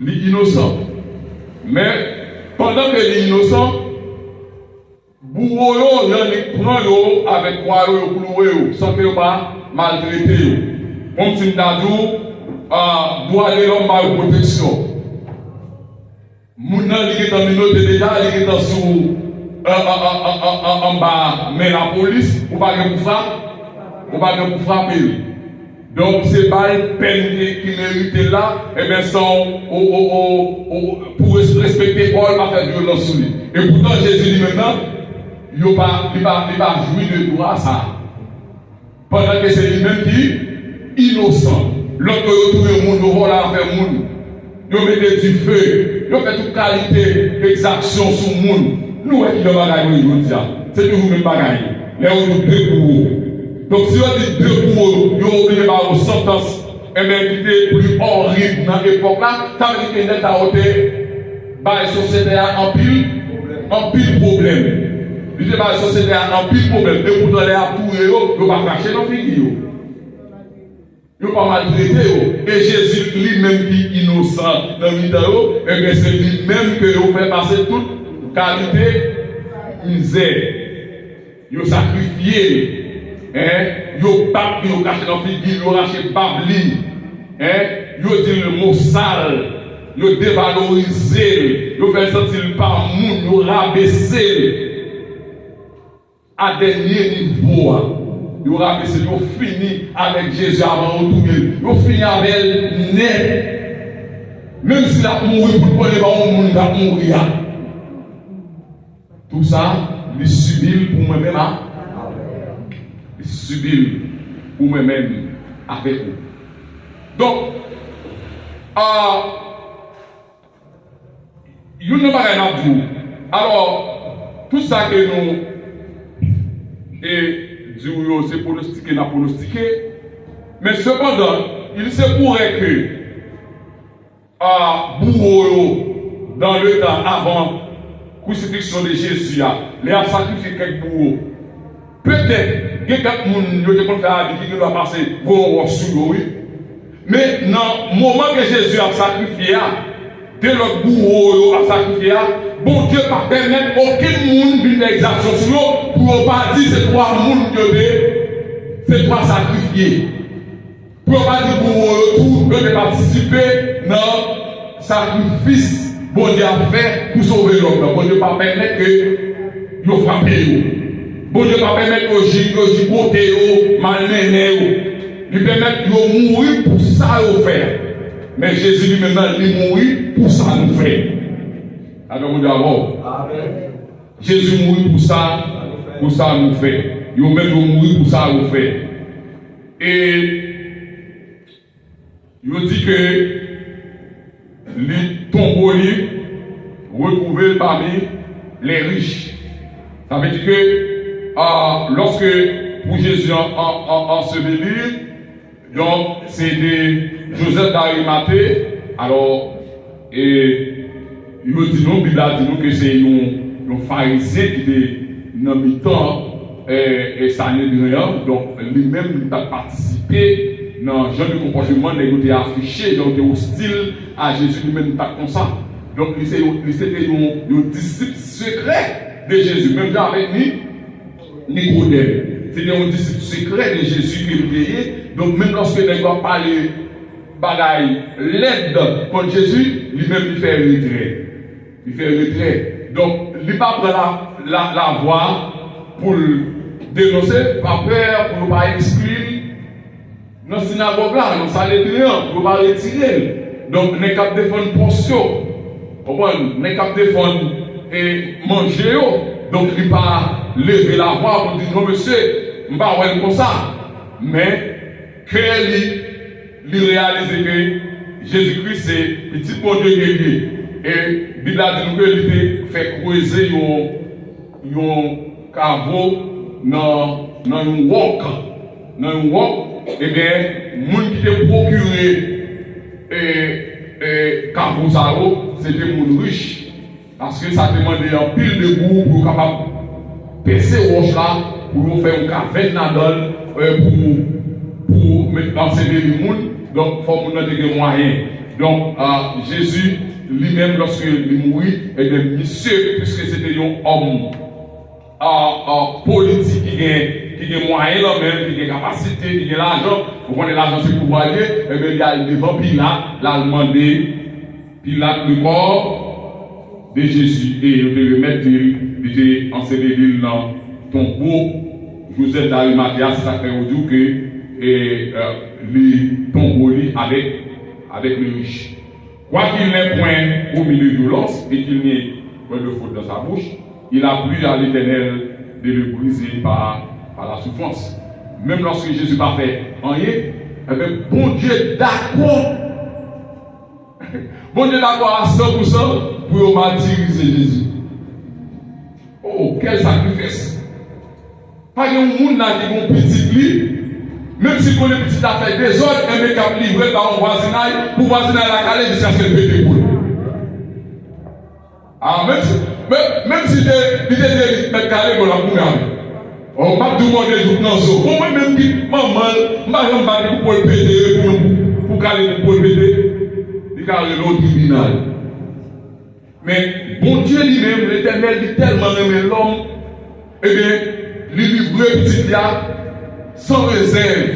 Innocent. Mais, pendant qu'il est innocent, bourreau, il prend avec quoi il sans qu'il ne pas maltraiter. Comme si nous doit aller l'homme par protection. Moun qui est dans minute déjà, il est dans sous en bas, mais la police, ou pas de frapper. Donc c'est pas une peine qui mérite là, et bien pour respecter Paul, pas faire violence sur lui. Et pourtant Jésus dit maintenant, il ne va pas jouir de droit ça. Pendant que c'est lui-même qui est innocent. L'autre retrouve le monde, on va faire le monde. Il met du feu, il fait toute qualité d'exaction sur le monde. Nous, qui avons bagaille, c'est toujours le même bagaille. Là, on nous deux pour vous. Donc, si on dit deux pour vous, vous oubliez vos sentences, et bien, qui était plus horrible dans l'époque là, ça veut dire que nous avons la société en pile problème. Il dit que la société en pile problème. Et pourtant, les appuyer, ils ne vont pas cracher dans le figure. Ils ne vont pas maltraiter. Et Jésus lui-même qui est innocent dans le temps, et bien c'est lui-même que vous fait passer toute qualité misère. yo sacrifié, yo pape, yo caché dans figure, yo raché babli, yo dit le mot sale, yo dévalorisé, yo fait sentir par moun, yo rabaissé à dernier niveau. Yo rabaissé, yo fini avec Jésus avant de tourner, yo fini avec elle net. Même si la mourir pour ne pas moun va mourir. Tout ça, il subit pour moi-même. Il subit pour moi-même avec vous. Donc, il n'y a pas rien à dire. Alors, tout ça que nous disons, c'est pronostiqué, mais cependant, il se pourrait que bourreau dans le temps avant crucifixion de Jésus, les a sacrifié quelques bourreaux. Peut-être que quelques gens qui faire qui doit passer vont sur oui. Mais dans le moment que Jésus a sacrifié, dès le bourreau a sacrifié, bon Dieu pas permettre aucun monde de faire exaction sur eux pour pas dire c'est trois monde c'est trois sacrifiés. Pour pas dire pour tout de participer dans le sacrifice bon Dieu a fait pour sauver l'homme. Bon Dieu pas permettre que vous frappez. Bon Dieu pas permettre que vous gigoter, malmener. Il permet de mourir pour ça au faire. Mais Jésus lui maintenant il mourit pour ça nous faire. Alors vous d'abord. Jésus mourit pour ça nous fait. Il même mourir pour ça nous fait. Et il dit que les tombeaux retrouvés parmi les riches. Ça veut dire que lorsque pour Jésus enseveli, donc c'était Joseph d'Arimathée. Alors, il me dit non, Bible a dit nous que c'est un pharisien qui était dans le temps et ça n'est rien. Donc lui-même il a participé dans le genre de comportement qui a affiché, donc hostile à Jésus lui-même pas comme ça. Donc c'était un disciple secret de Jésus, même avec Nicodème. C'était un disciple secret de Jésus qui est payé. Donc même lorsque les gens parlent bagaille l'aide contre Jésus, lui-même il fait retrait. Il fait retrait. Donc il ne pas prendre la voie pour dénoncer, pas peur, pour ne pas exclure. Dans la synagogue là, dans la salle de rien, pour ne pas retirer. Donc, nous avons défendre portion. Nous avons défendre et manger. Donc, il ne pas lever la voix pour dire non, monsieur, je ne vais pas faire comme ça. Mais, qu'il réalise que Jésus-Christ, c'est petit bon Dieu guerrier. Et, la Bible a dit qu'il fait creuser un caveau dans un wok. Dans un wok. Eh bien, les gens qui étaient procurés Kavozaro, c'était des gens riches. Parce que ça demandait un pile de goût pour capable percer le roche là, pour faire un café nadal, pour mettre dans ces les gens. Donc, il faut que nous des moyens. Donc, Jésus lui-même, lorsqu'il mourit, et bien, monsieur, puisque c'était un homme politique qui a moyen là-même, qui a capacité, qui a l'argent, vous connaissez l'argent, c'est pour voir, et bien il y a devant Pilate, l'a demandé, Pilate le corps de Jésus, et il devait mettre, il était enseveli dans le tombeau, Joseph d'Arimathée, c'est ça fait aujourd'hui que les tombeaux avec les riches. Quoi qu'il n'ait point au milieu de violence, et qu'il n'ait point de faute dans sa bouche, il a plu à l'Éternel de le briser par la souffrance. Même lorsque Jésus n'a fait rien, eh bien, bon Dieu d'accord. Bon Dieu d'accord à 100% pour martyriser Jésus. Oh, quel sacrifice! Pas de monde qui a un petit lit, même si pour les petites affaires des autres, un mec a livré par un voisinage, pour voisinage la calée, il cherche le pété pour. Ah, même si il était calé pour la couronne. On va tout le monde des jours dans ce. On va même dire, maman, je vais pour le péter, pour caler pour le péter. Il a l'autre tribunal. Mais bon Dieu lui-même, l'Éternel dit tellement aimé l'homme, eh bien, lui livre petit là, sans réserve.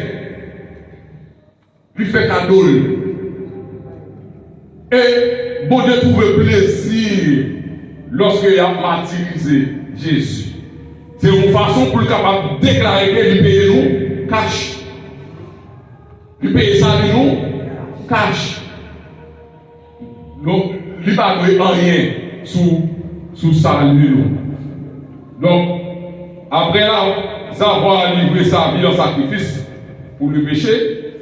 Lui fait cadeau. Et bon Dieu trouve plaisir lorsque il a martyrisé Jésus. C'est une façon pour le capable de déclarer que lui paye nous cash. Lui paye ça nous cash. Donc, il n'a pas rien sous ça lui. Donc, après avoir livré sa vie en sacrifice pour le péché,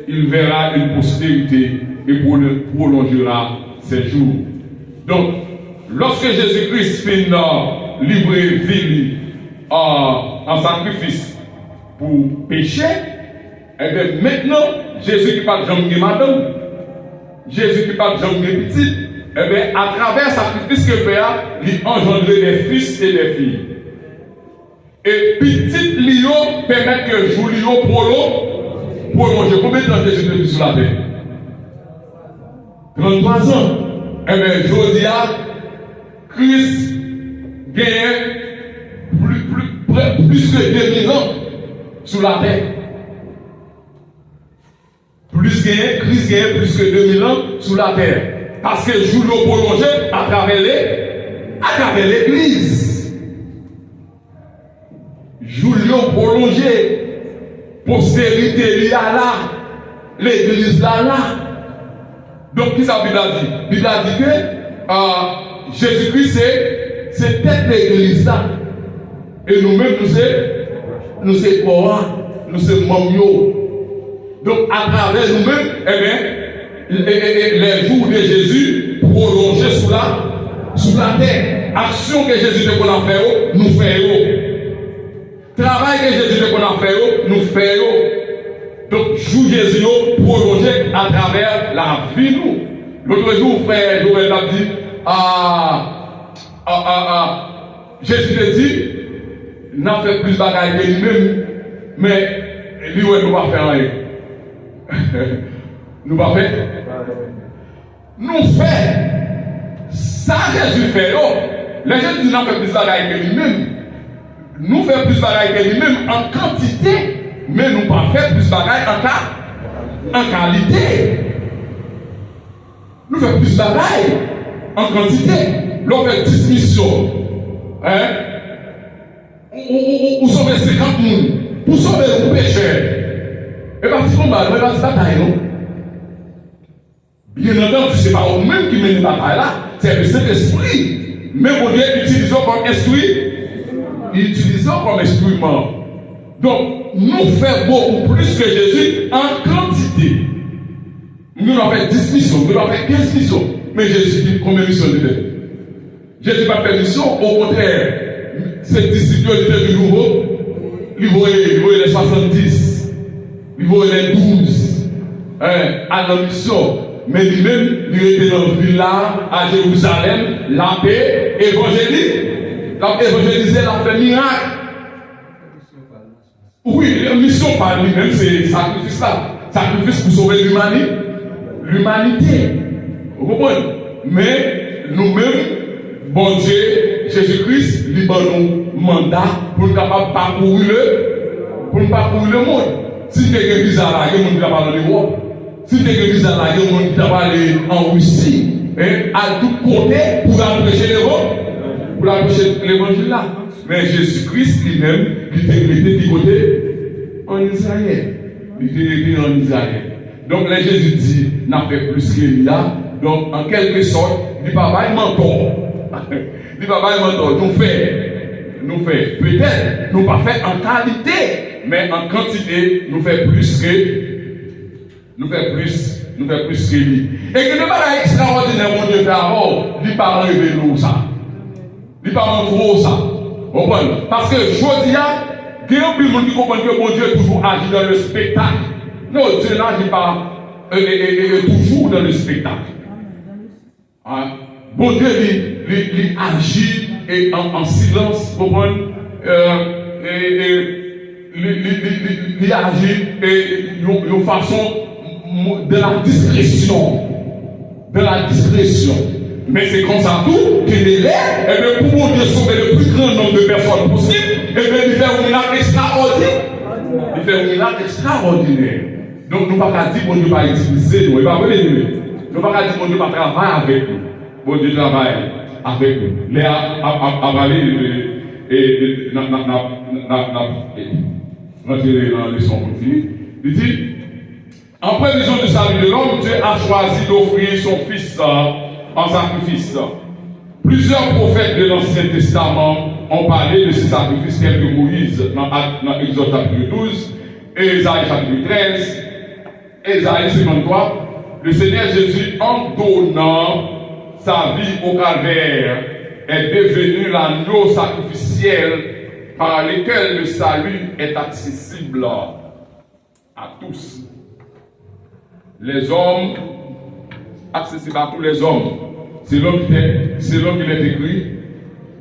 il verra une postérité et prolongera ses jours. Donc, lorsque Jésus-Christ finit livrer vie en sacrifice pour péché, et bien maintenant, Jésus qui parle de Jean madame, Jésus qui parle de Jean petit, et bien à travers le sacrifice qu'il fait, il engendre des fils et des filles. Et petit lion permet que joue lion prolonger. Combien de temps Jésus est sur la terre? 33 ans. Eh bien, Jodia, Christ gagne plus que 2000 ans sur la terre. Christ gagne plus que 2000 ans sur la terre. Parce que joue lion prolongé à travers l'Église. Julio prolongé, postérité là, l'église là. Donc, qui ça Bible a dit? Bible a dit que Jésus-Christ c'est tête l'église là. Et nous-mêmes, nous sommes quoi? Nous sommes membres. Donc, à travers nous-mêmes, eh bien, les jours de Jésus prolongés sous la terre. Action que Jésus a fait, nous faisons. Travail que Jésus a fait, nous faisons. Donc, jour Jésus prolongé à travers la vie. L'autre jour, frère Joël a dit, Jésus a dit, n'a fait plus de bagaille que lui-même, mais lui, nous ne pas faire rien. Nous pas faire. Nous faisons. Ça, Jésus fait. Les gens n'a fait plus de bagaille que lui-même. Nous faisons plus de bagaille que lui-même en quantité, mais nous pas faire plus de bagaille en qualité. Nous faisons plus de bagaille en quantité. L'on fait 10 missions. Ou sauver 50 personnes. Pour sauver un pécheur. Et pas si on va pas se bataille, non? Bien entendu, ce n'est pas nous-mêmes qui menons la bataille là, c'est le Saint-Esprit. Mais on Dieu utilisons comme esprit. Utilisons comme instrument. Donc, nous faisons beaucoup plus que Jésus en quantité. Nous avons fait 10 missions, nous avons fait 15 missions. Mais Jésus dit combien de missions il fait? Jésus n'a pas fait mission, au contraire. Ces disciples étaient du nouveau. Il voyait les 70, il voyait les 12 à la mission. Mais lui-même, il était dans le village à Jérusalem, la paix, évangélique. Évangéliser, la fait miracle. Oui, la mission par lui-même, c'est sacrifice là. Sacrifice pour sauver l'humanité. Vous comprenez? Mais nous-mêmes, bon Dieu, Jésus-Christ, lui donne un mandat pour nous capables de parcourir le monde. Si tu as un visa là, il y a un monde qui va parler de l'Europe. Si tu as un visa là, il y a un monde qui va parler en Russie. À tout côté pour empêcher l'Europe. Pour l'approcher l'évangile là. Mais Jésus-Christ lui-même, il était du côté en Israël. Il était en Israël. Donc, là, Jésus dit, n'a fait plus qu'il y a. Donc, en quelque sorte, il dit, papa, il mentor. Il dit, papa, il mentor. Nous fait. Peut-être, nous pas fait en qualité, mais en quantité, nous fait plus que lui. Et que ne pas extraordinaire, mon Dieu, fait avant, il pas enlever nous ça. Il ne pas trop ça. Parce que je dis, il y a des gens qui comprennent que mon Dieu toujours agit dans le spectacle. Non, Dieu n'agit pas toujours dans le spectacle. Bon Dieu, il agit en silence, vous comprenez? Il agit de façon de la discrétion. Mais c'est comme ça tout qu'il est là, et bien pour Dieu sauver le plus grand nombre de personnes possible, et bien il fait un miracle extraordinaire. Il fait un miracle extraordinaire. Donc nous ne pouvons pas dire que bon Dieu va utiliser nous. Il va venir. Nous ne pouvons pas dire que bon Dieu va travailler avec nous. Bon Dieu travaille avec nous. Les avaler et rentrer dans la leçon pour finir. Il dit, en prévision du salut de l'homme, Dieu a choisi d'offrir son Fils en sacrifice. Plusieurs prophètes de l'Ancien Testament ont parlé de ces sacrifices tels que Moïse dans Exode chapitre 12, Ésaïe chapitre 13, Ésaïe 53. Le Seigneur Jésus, en donnant sa vie au calvaire, est devenu l'agneau sacrificiel par lequel le salut est accessible à tous. Les hommes, accessible à tous les hommes. C'est l'homme qui est écrit,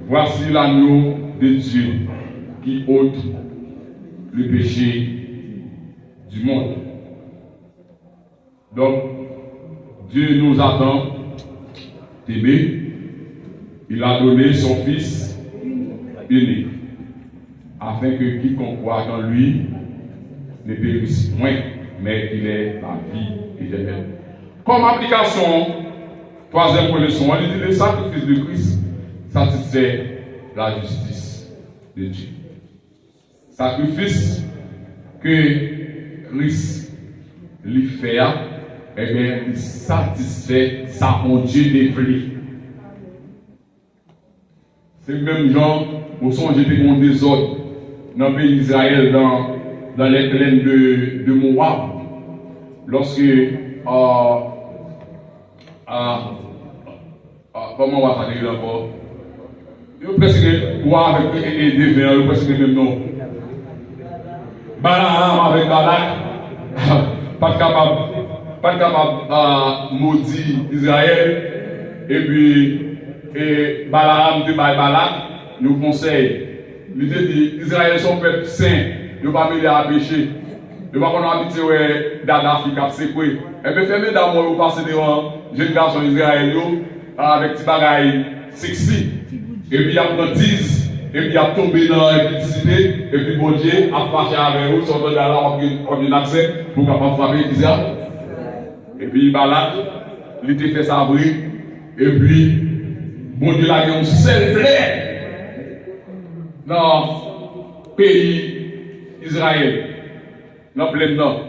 voici l'agneau de Dieu qui ôte le péché du monde. Donc, Dieu nous attend d'aimer. Il a donné son Fils unique, afin que quiconque croit en lui ne périsse point, mais qu'il ait la vie éternelle. Comme application, troisième point de leçon, on dit le sacrifice de Christ satisfait la justice de Dieu. Sacrifice que Christ lui fait, eh bien, il satisfait sa mon Dieu dévolu. C'est le même genre, au son j'étais mon désordre dans le pays d'Israël, dans les plaines de Moab, lorsque comment on va faire encore? Il y a presque avec des devins, il y a presque le même nom. Balaam avec Balak, pas capable de maudire Israël, et puis Balaam de Balak nous conseille. Il dit Israël sont peuple saint, il ne va pas mêler à pécher. Il ne va pas habiter d'Adafi cap secoué. Et bien fermez d'amour vous passez devant jeune garçon Israël avec des bagailles sexy. Et puis il y a pris 10, et puis il a tombé dans l'impudicité, et puis bon Dieu a fâché avec eux, sortant de là, on a accès pour capable frapper Israël. Et puis Balak, il était fait sa brille, et puis bon Dieu a eu un seul frère dans le pays Israël, dans le plein nord.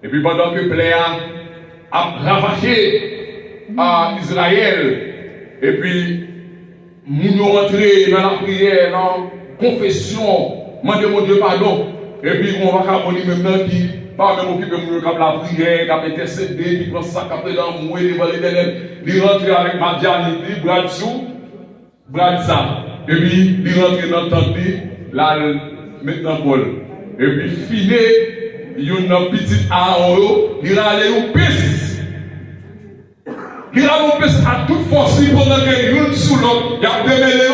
Et puis pendant que Pléa a ravaché à Israël, et puis nous rentrons dans la prière, dans la confession, demander mon Dieu pardon, et puis on va capter maintenant qui pas même occupé de la prière, qui a intercédé, qui prend ça, qui a pris l'amour, devant l'éternel, il rentre avec Madian, il bras dessous, bras de ça, et puis il rentre dans le temps, là, maintenant Paul, et puis fini, il y a une petite Aaron, il a allé au piste. Il a mon pèse à toute force, pendant que l'une sous l'autre, il a démêlé,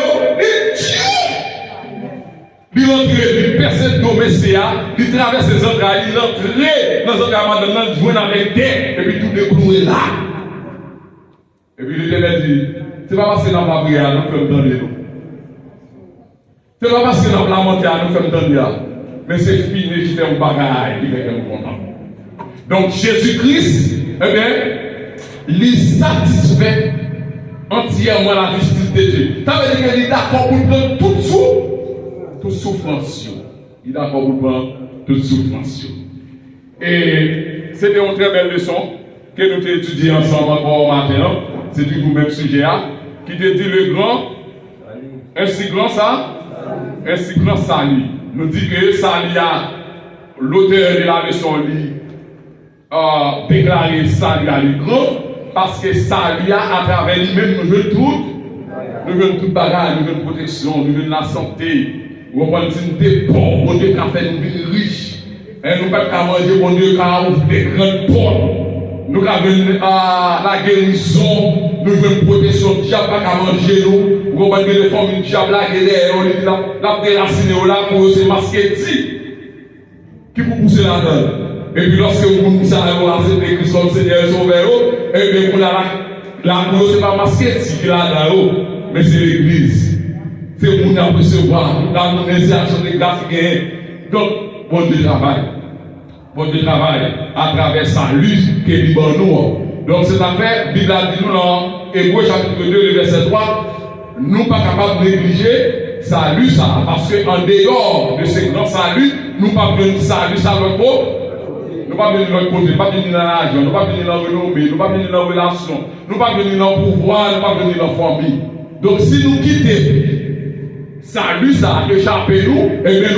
il entre, il perce domestique, il traverse les entrailles, il entre dans les entrailles, il joue avec terre, et puis tout décloué là. Et puis l'Éternel dit, c'est pas parce que dans la prière, nous faisons entendre nous. C'est pas parce que dans la montée, nous faisons entendre, mais c'est fini qui fait un bagage, qui fait que nous content. Donc Jésus-Christ, eh bien, il satisfait entièrement la justice de Dieu. Ça veut dire qu'il est d'accord pour prendre toute souffrance. Il est d'accord pour prendre toute souffrance. Et c'était une très belle leçon que nous avons étudiée ensemble encore maintenant. C'est toujours le même sujet qui te dit le grand, ainsi grand ça, ainsi grand Sali. Nous dit que Sali a l'auteur de la leçon déclaré Sali à grand. Parce que ça lui a à travers lui-même, nous voulons tout bagage, nous voulons protection, nous voulons la santé. Nous voulons des pauvres, bon Dieu qui a fait nous vivre riches. Et nous ne pouvons pas manger, bon Dieu qui a ouvert des grandes portes. Nous avons la guérison, nous voulons protection, le diable n'a pas manger nous. Nous avons des femmes, le diable a guéri, la déraciné là pour se masquer qui vous pousse là-dedans. Et puis lorsque vous poussez à l'accepter Christ comme Seigneur et Sauveur, et bien vous la cour, ce n'est pas masqué si qui est là-dedans, mais c'est l'église. C'est c'est mon à recevoir, la monétisation de grâce qui est. Donc, bon Dieu travaille. Bon Dieu travaille à travers sa lutte qui est libre nous. Donc, cette affaire, Bible a dit nous dans Hébreux chapitre 2, le verset 3, nous pas capables de négliger salut ça, parce qu'en dehors de ce grand salut, nous pas besoin de salut ça notre propre. Nous pas venir dans le côté, nous pas venir dans l'argent, nous pas venir dans la renommée, nous pas venir dans la relation, nous pas venir dans le pouvoir, nous pas venir dans la famille. Donc si nous quittons salut ça, échapper nous, eh bien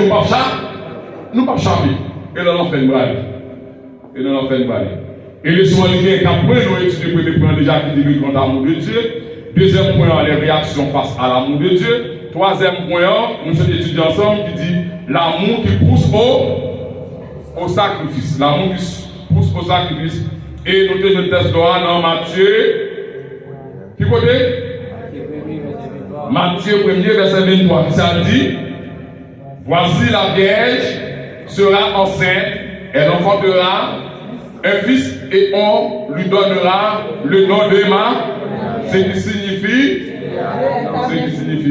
nous pas chapper. Et là on fait une blague. Et là on fait une blague. Et le soir il qu'après nous étudions premier point déjà qui dit contre l'amour de Dieu. Deuxième point, les réactions face à l'amour de Dieu. Troisième point, nous sommes étudiés ensemble qui dit l'amour qui pousse au sacrifice. L'amour qui pousse au sacrifice. Et nous devons tester dans Matthieu. Qui côté? Matthieu 1er, verset 23. Qui ça dit? Voici la Vierge sera enceinte, elle enfantera un fils et on lui donnera le nom de Emma. Ce qui signifie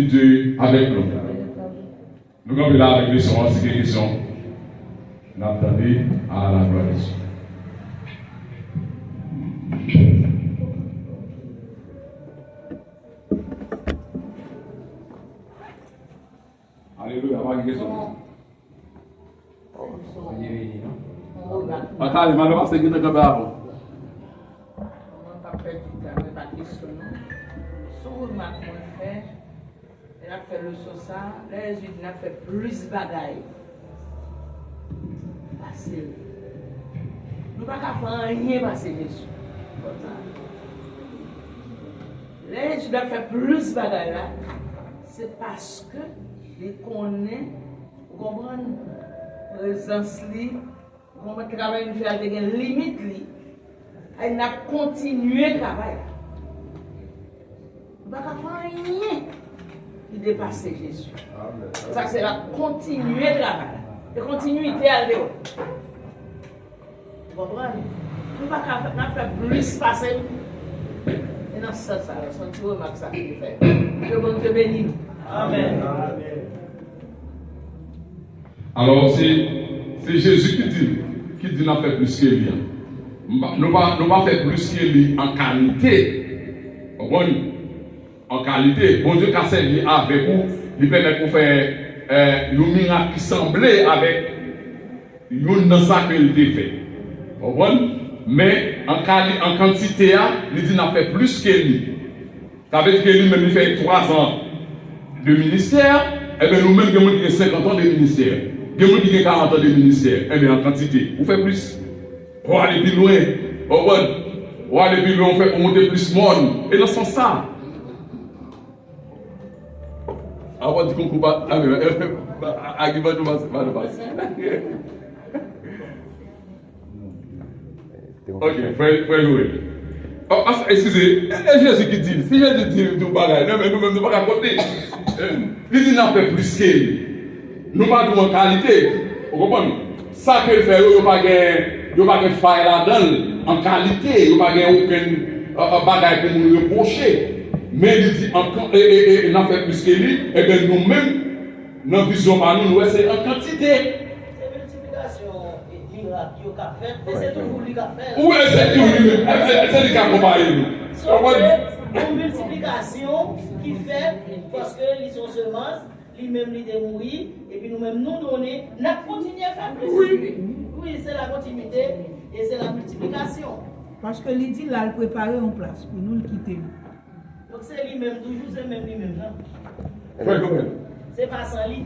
Dieu avec nous. Nous allons là avec les questions, c'est des questions. N'attendez à la gloire de Dieu. Alléluia, pas de question. Attendez, malheureusement, c'est qui te fait avant. Elle a fait le sauce, les Jésus a fait plus de bagailles. Parce que nous ne pouvons pas faire rien passer Jésus. Les Jésus a fait plus de bagailles là, c'est parce que les connaît, vous comprenez, présence li, vous comprenez, travail une fait avec une limite li, elle n'a continué le travail. Nous ne pouvons pas faire rien qui dépasse Jésus. Ça, c'est la continuité de la la continuité à l'éo. Vous comprenez? Nous ne pouvons pas faire plus passer. Et dans ce sens, c'est un petit remarque ça qu'il fait. Que bon Dieu bénisse nous. Amen. Alors, c'est Jésus qui dit n'a fait plus que lui. Nous pas fait plus que lui en qualité. Vous comprenez? En qualité, bon Dieu qui a servi avec vous, il permet de faire un miracle qui semblait avec une ça qu'il a fait. Vous comprenez? Mais en quantité, il dit n'a fait plus que lui. Ça veut dire que lui-même il fait 3 ans de ministère, et bien nous-mêmes, nous avons 50 ans de ministère. Nous avons 40 ans de ministère, et bien en quantité, vous faites plus. On va aller plus loin. On va aller plus loin, on fait monter plus de monde. Et dans ce sens ça. I want to go back. I give it to myself. Ok, frère Joël. Oh, excusez, Jésus qui dit, si Jésus dit tout bagaille, nous-mêmes ne pouvons pas côté. Il dit n'a fait plus que nous pas de qualité. Vous comprenez? Ça que fait, il n'y a pas de faille là-dedans. En qualité, il n'y a pas aucun bagaille pour nous reprocher. Mais il dit, il n'a fait plus que lui, et bien nous-mêmes, notre vision par nous, c'est en quantité. C'est multiplication et miracle qu'il a fait, et c'est toujours lui qui a fait. Oui, c'est toujours lui, c'est lui qui a comparé nous. C'est une multiplication qui fait, parce que les sont semences, lui-même lui démourir, et puis nous-mêmes nous donner, nous continuons à faire plus. Oui, c'est la continuité, et c'est la multiplication. Parce que l'idée là, elle prépare en place pour nous le quitter. Donc c'est lui-même, toujours c'est même lui-même. C'est pas sans lui.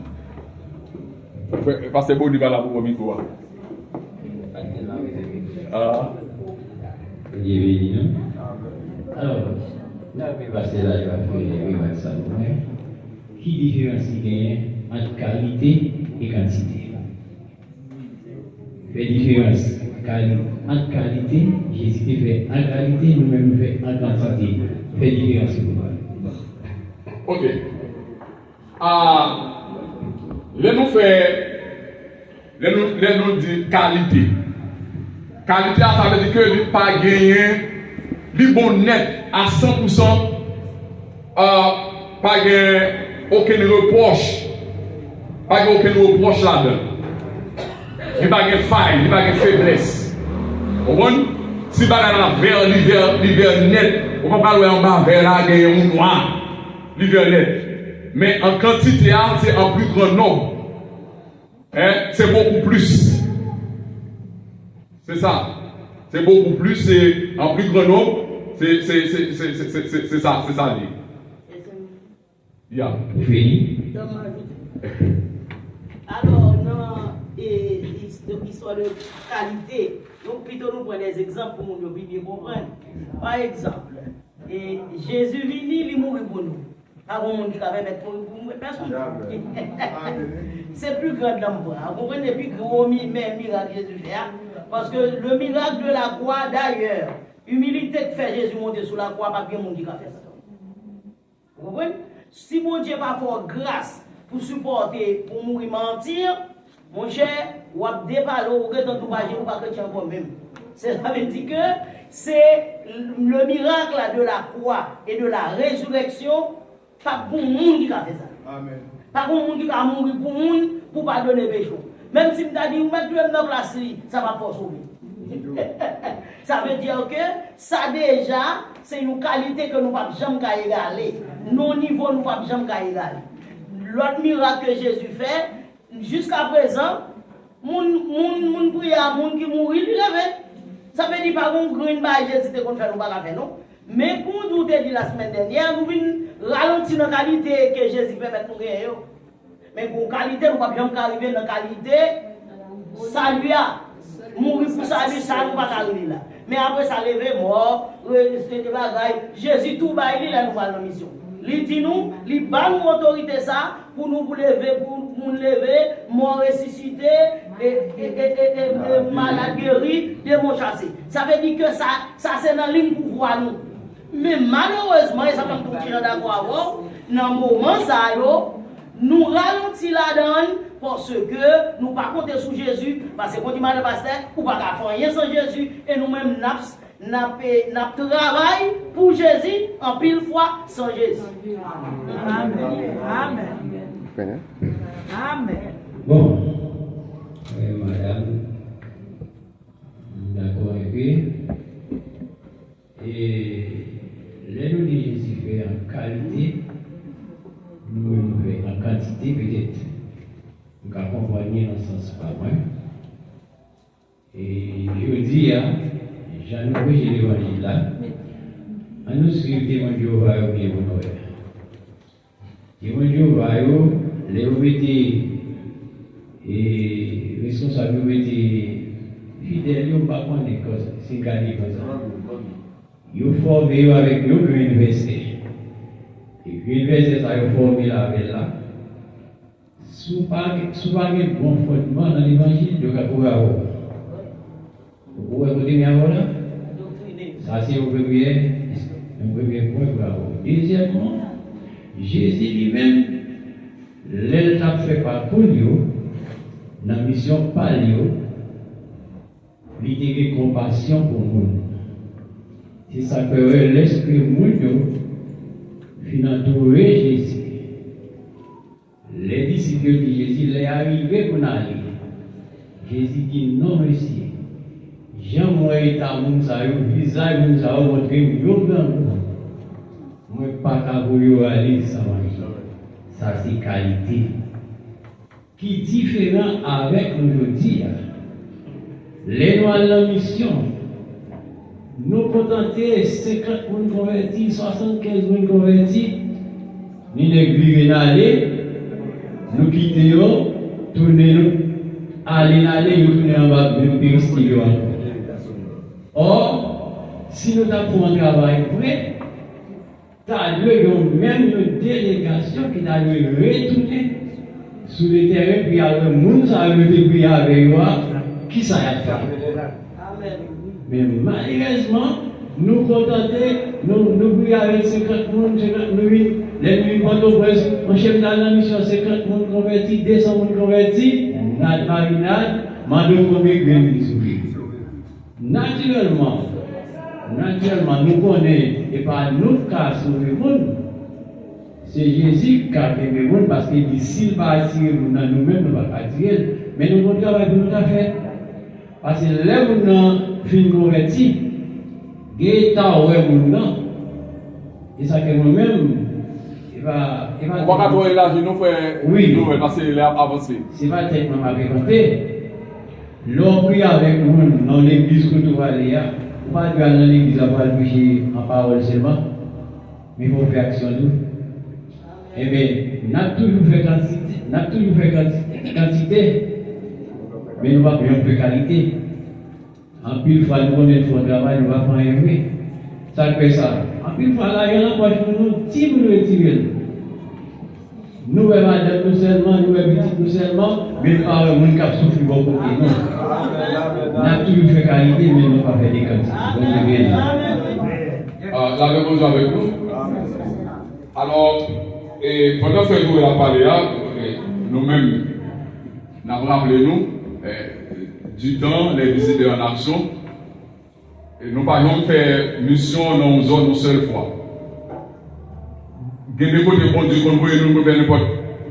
Parce que c'est beau, il va là pour le micro. Alors, là, je vais passer là, je vais faire ça. Qui différencie il entre qualité et quantité? Fait différence entre qualité, Jésus fait en qualité, nous-mêmes fait en quantité. Fait différence pour moi. Ok. Les nous dit qualité. Qualité, ça veut dire que il pas gagné, il bon net à 100%, pas gagné aucun reproche. Pas aucun reproche là-dedans. Il n'y a pas de faille, il n'y a pas de faiblesse. Vous comprenez? Si vous avez un verre, l'hiver net, vous ne pouvez pas voir en bas verre là, il y a un noir. L'hiver net. Mais en quantité, c'est en plus grand nombre. Hein? C'est beaucoup plus. C'est ça. C'est beaucoup plus, c'est en plus grand nombre. C'est ça, c'est ça. Yeah. Fini. Alors, dans l'histoire de qualité, donc plutôt nous prenons des exemples pour nous bien comprendre. Par exemple, Jésus vini, il mourit pour nous. Pas un monde qui avait mettre pour nous, personne. C'est plus grand dans moi. Vous comprenez, le plus gros miracle que Jésus fait. Parce que le miracle de la croix, d'ailleurs, humilité que fait Jésus monter sur la croix, pas bien monde qui a fait ça. Vous comprenez? Si mon Dieu n'a pas fait grâce pour supporter, pour mourir mentir, mon cher, ou à déballer, ou à tout bager, ou pas chrétien quand même. Ça veut dire que c'est le miracle de la croix et de la résurrection, pas pour le monde qui a fait ça. Amen. Pas pour le monde qui a mouru pour le monde, pour pas donner péché. Même si tu as dit, ou mettre dans la place, ça va pas sauver. Ça veut dire que ça déjà, c'est une qualité que nous ne pouvons jamais égaler. Nos niveaux, nous ne pouvons jamais égaler. L'autre miracle que Jésus fait, jusqu'à présent, mon prière, mon qui mourit, il avait. Ça veut dire pas qu'on green by Jésus qu'on fait nous pas faire non. Mais pour nous dit la semaine dernière, nous venons ralentir la qualité que Jésus permet nous gagner. Mais pour qualité, nous ne pouvons jamais arriver dans la qualité. Salut à mourir pour salut, ça nous pas arriver là. Mais après ça lever mort, Jésus tout bas il a nouvelle mission. Il dit nous, il bat nous autorité ça pour nous lever, mort ressuscité, malade guéri, démon chassé. Ça veut dire que ça c'est dans ligne pour voir nous. Mais malheureusement, et ça fait tout tirer d'accord dans le moment ça nous ralentissons la donne parce que nous ne pas compter sur Jésus, parce que quand il m'a dit pasteur, ou pas faire rien sans Jésus, et nous-mêmes nous travaillons pour Jésus en pile fois sans Jésus. Amen. Amen. Amen. Bon, madame, d'accord avec lui. Et les nous dit Jésus fait en qualité, nous fait en quantité peut-être. Nous accompagner dans ce sens pas moins. Et je dis, j'ai nouveau l'évangile là. On nous suit témoin de Jéhovah ou bien vous n'avez. Témoin de Jéhovah, les obétés et responsables obétés fidèles, ils n'ont pas connu c'est gagné comme ça. Ils ont formé avec nous l'université. Et l'université, ça a formé avec là. Souvent, il y a un bon fondement dans l'évangile de Capouao. Vous pouvez écouter bien là? Ça, c'est un premier point. Deuxièmement, Jésus lui-même, l'étape fait par pour nous, dans la mission par nous, il a compassion pour nous. C'est ça que l'esprit nous, finalement, Jésus. Les disciples de Jésus sont arrivés pour aller. Jésus dit non, monsieur. Jean-moi est à mon visage, nous avons montré un grand. Moi, pas qu'à vous aller, ça va. Ça, c'est qualité. Qui est différent avec aujourd'hui. Les lois de la mission. Nous contenter 50 personnes convertis, 75 personnes convertis. Ni l'église aller. Nous quittons, tournons, aller, nous tournons en bas, nous péristillons. Or, si nous avons un travail prêt, tu as même une délégation qui t'a retourner sur le terrain, puis il y a le monde qui a été avec moi, qui ça a fait. Mais malheureusement, nous contenter, nous prions avec 50 personnes, les nuits Port-au-Prince, mon chef de la mission, 50 personnes convertis, 200 personnes convertis, notre marinade, mandons combien de Naturellement, nous connaissons, et pas nous qui sauver le monde, c'est Jésus qui a fait le monde parce qu'il dit s'il va attirer nous-mêmes, nous ne va pas attirer. Mais nous avons travail pour nous faire. Parce que là, nous avons fait converti. Il y a et ça que moi-même, il va. On va pas là, nous faire. Oui. Nous parce qu'il a avancé. C'est pas tête que m'a raconté. L'on prie avec nous dans l'église que tu vas aller. On va aller dans l'église pour prêcher en parole seulement. Mais il faut faire action nous. Eh bien, on a toujours fait quantité, mais nous ne pouvons pas faire qualité. En pile fois, nous connaissons le travail, nous ne pouvons pas faire. Ça fait ça. En pile fois, là, il y en a pas pour nous, 10 nous retirer. Nous, madame, nous seulement, nous, petits, nous seulement, mais pas le monde qui a souffert beaucoup. Non. On a toujours fait qualité, mais nous ne pouvons pas faire des quantités. La réponse avec nous. Alors, et pendant que nous avons parlé là, nous-mêmes, nous avons rappelé nous du temps, les visites en action. Et nous n'avons pas fait mission dans une zone une seule fois. Nous avons répondu qu'on nous faire n'importe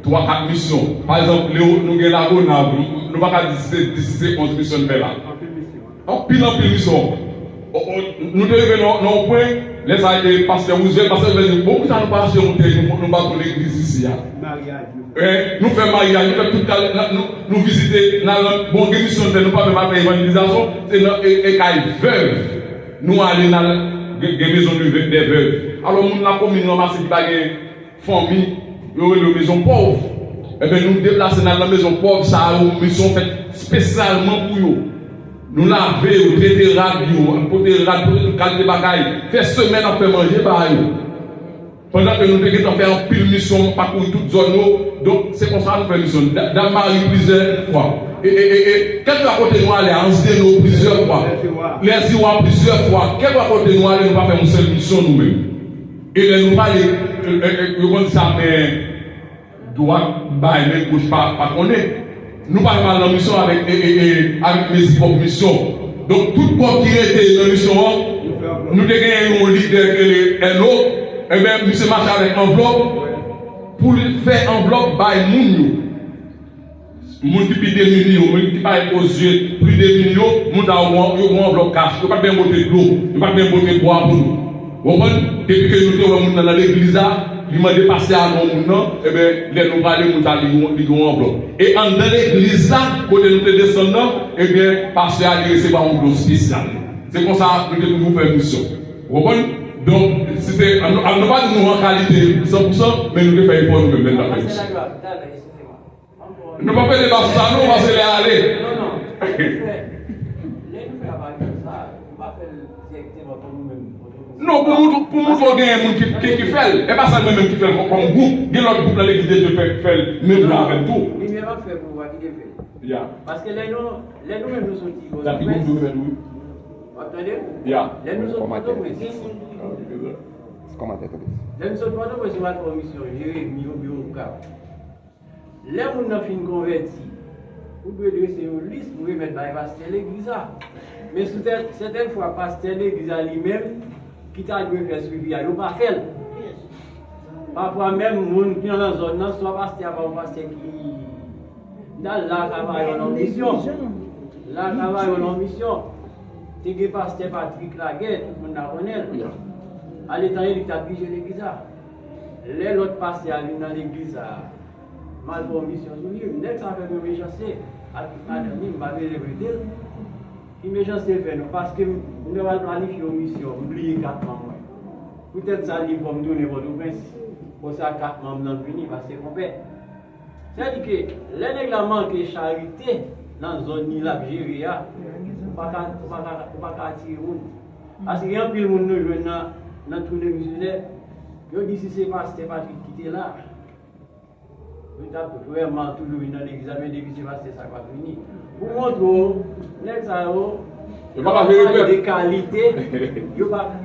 3-4 missions. Par exemple, nous avons la nous ne pouvons pas décider 11 missions de faire là. En pile mission. Nous devons dans un point. Les pasteurs vous avez parce que beaucoup de gens pas acheter nous pas l'église ici. Nous faisons mariage, nous faisons tout nous visiter dans bon émission nous pas même faire évangélisation, c'est et veuve. Nous aller dans les maisons des veuves. Alors nous la commune normale c'est pas famille, une maison pauvre. Et bien nous déplacer dans la maison pauvre ça a une mission faite spécialement pour eux. Nous laver, traiter radio, porter radio, calmer bagaille, faire semaine à faire manger par eux. Pendant que nous devons faire une pile mission, parcourir toute zone, donc c'est comme ça que nous faisons mission. Dans Marie plusieurs fois. Et quel à côté nous aller, en nous plusieurs fois. Les Iwa plusieurs fois. Quel à côté nous aller, nous pas faire une seule mission nous-mêmes. Et les nous parler, nous ça, mais droite, bas, mais gauche, pas connaître. Nous parlons dans la mission avec mes propres missions. Donc, tout le monde qui était dans la mission, nous avons un leader qui est un autre, et bien, nous sommes marchés avec enveloppe pour faire enveloppe by Mounio. Moun qui est démuni, moun qui pas aux yeux, plus démuni, moun a une enveloppe cash. Nous ne pouvons pas bien botter de l'eau, nous ne pouvons pas bien botter de bois pour nous. Vous comprenez? Depuis que nous sommes dans l'église, il m'a dépassé à mon nom, et bien, les nous parler, nous avons enveloppe. Et en dans l'église, là, quand nous descendons, et bien, passer à lui recevoir un enveloppe spécial. C'est comme ça que nous devons faire mission. Vous comprenez? Donc, c'était, on ne va pas nous en qualité 100%, mais nous devons faire effort nous-mêmes dans la mission. Nous ne pouvons pas faire des bases ça, nous, on va se les aller. Non, pour nous, il faut gagner un monde qui fait. Et pas ça même qui fait comme groupe. Il y a l'autre groupe dans l'église de faire même là avec tout. Il n'y a pas fait pour voir qui fait. Parce que les nous-mêmes nous sommes dit. La petite groupe de nous. Attendez? Les nous sommes pas dans les nous sommes pas dans la commission. J'ai mis au bureau de cap. Les gens qui ont fini converti. Vous devez dresser une liste pour mettre dans l'église. Mais certaines fois, pasteur l'église lui-même. Qui t'a dû faire suivi, il n'a pas fait. Parfois même, les gens qui sont dans la zone, soit pasteur ou pasteur qui travaille en mission. Là, travaille en mission. C'est que pasteur Patrick Laguerre, tout le monde la connaît. À l'état, il t'a pigé l'église. Les autres pasteurs dans l'église, mal pour mission sur lui. Dès que ça fait me méchancer, madame, il m'a répété. Il me chance de faire parce que nous devons planifier une mission, oublier 4 membres. Peut-être ça dit pour me donner votre prince. Pour ça, 4 membres n'ont fini parce que c'est complet. C'est-à-dire que les nègres manquent de charité dans la zone de l'Algérie, on ne peut pas attirer. Parce qu'il y a un peu de monde dans tous les missionnaires. Ils disent si c'est pas qui était là. Vraiment toujours dans l'examen de qui c'est passé ça va finir. Pour montrer les gens des qualités, ils va faire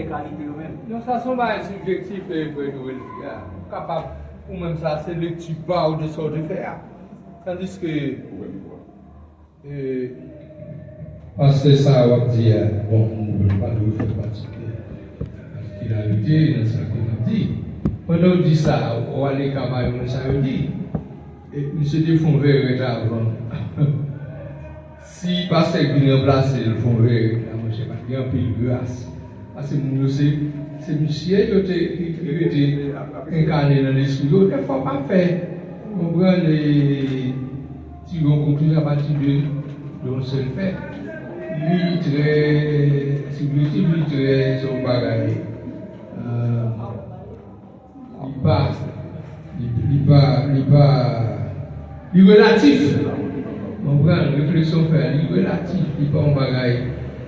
qualité eux-mêmes. Donc ça sont pas subjectif pour nous capable ou même ça c'est le tu parles de ça de faire. Tandis que parce que ça va dire bon on ne peut pas nous faire particulier. finalité dans ce qu'on dit. Pendant qu'on dit ça, on va aller campagne, ça veut dire. Et monsieur des fonds verts est avant. Si pasteur qui remplace le fond vert, je ne sais pas, il y a un peu de grâce. Parce que c'est monsieur qui était incarné dans l'esprit. Il ne faut pas faire. On prend les. Si on conclut à partir de un seul fait, lui très. Si lui très son bagage. Il est relatif. On prend une réflexion faire, il est relatif, il n'est pas un bagage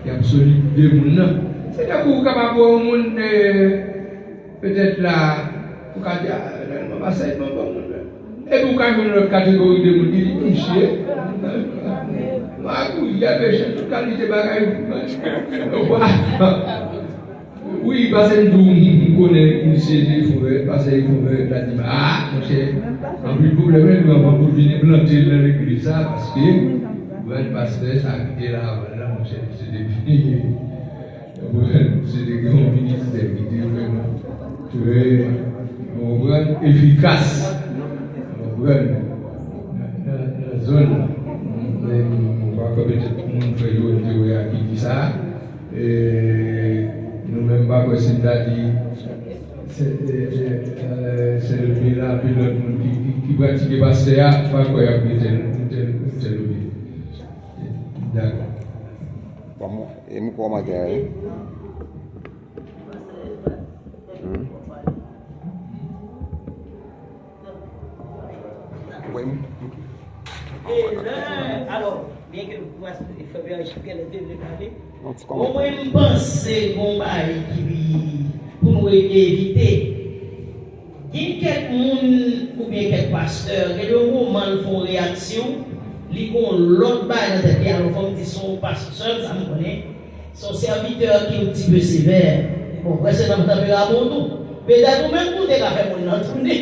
qui est absolu de monde. C'est d'un coup capable de monde peut-être là, pour dire, non, pas ça, non, bon. Et pour quand une autre catégorie de monde, il dit, chier. Il y a des choses de qualité bagage. Oui, parce que nous connaissons une série, parce qu'il faut la dire, ah, mon cher, en plus, le problème, nous avons pour venir planter dans l'église, parce que le pasteur, ça a quitté là, voilà, mon cher, c'est des grands ministères qui étaient vraiment efficaces. Dans la zone, on va peut-être faire une théorie qui dit ça. Nous-mêmes, pas que c'est le pilote qui pratique le pasteur, pas quoi il y a tel d'accord. Et nous quoi matériel? Et là, alors, bien que nous puissions faire vérifier les deux parler, au moins nous pensons pour nous éviter. Il y a quelques ou bien quelques pasteurs, et le moment ils font réaction, ils font l'autre bail dans la tête, alors ils sont pasteurs, ça me connaît, son serviteur qui est un petit peu sévère. Bon, c'est dans le temps de la monde, mais d'ailleurs, même pour des cafés, on a tourné,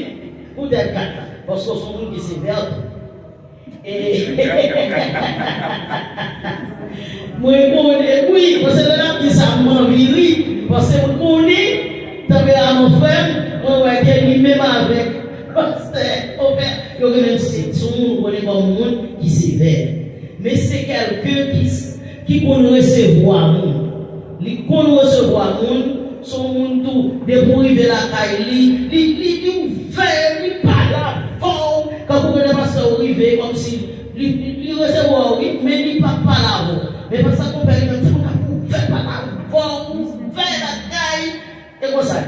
pour des quatre, parce que son monde qui est sévère. Et oui, parce que là, qui ça m'a viré, parce que on est, t'avais à mon frère, on va gagner même avec, parce que, il y a même son monde comme monde qui sévère. Mais c'est quelqu'un qui peut recevoir monde. Il peut recevoir monde, son monde tout, de pour arriver la caille, il fait, il parle fort, quand vous venez passer au rivet, comme si il recevoir, oui, mais il ne parle pas là. Mais parce qu'on peut faire pas là, faire la caille, et comme ça.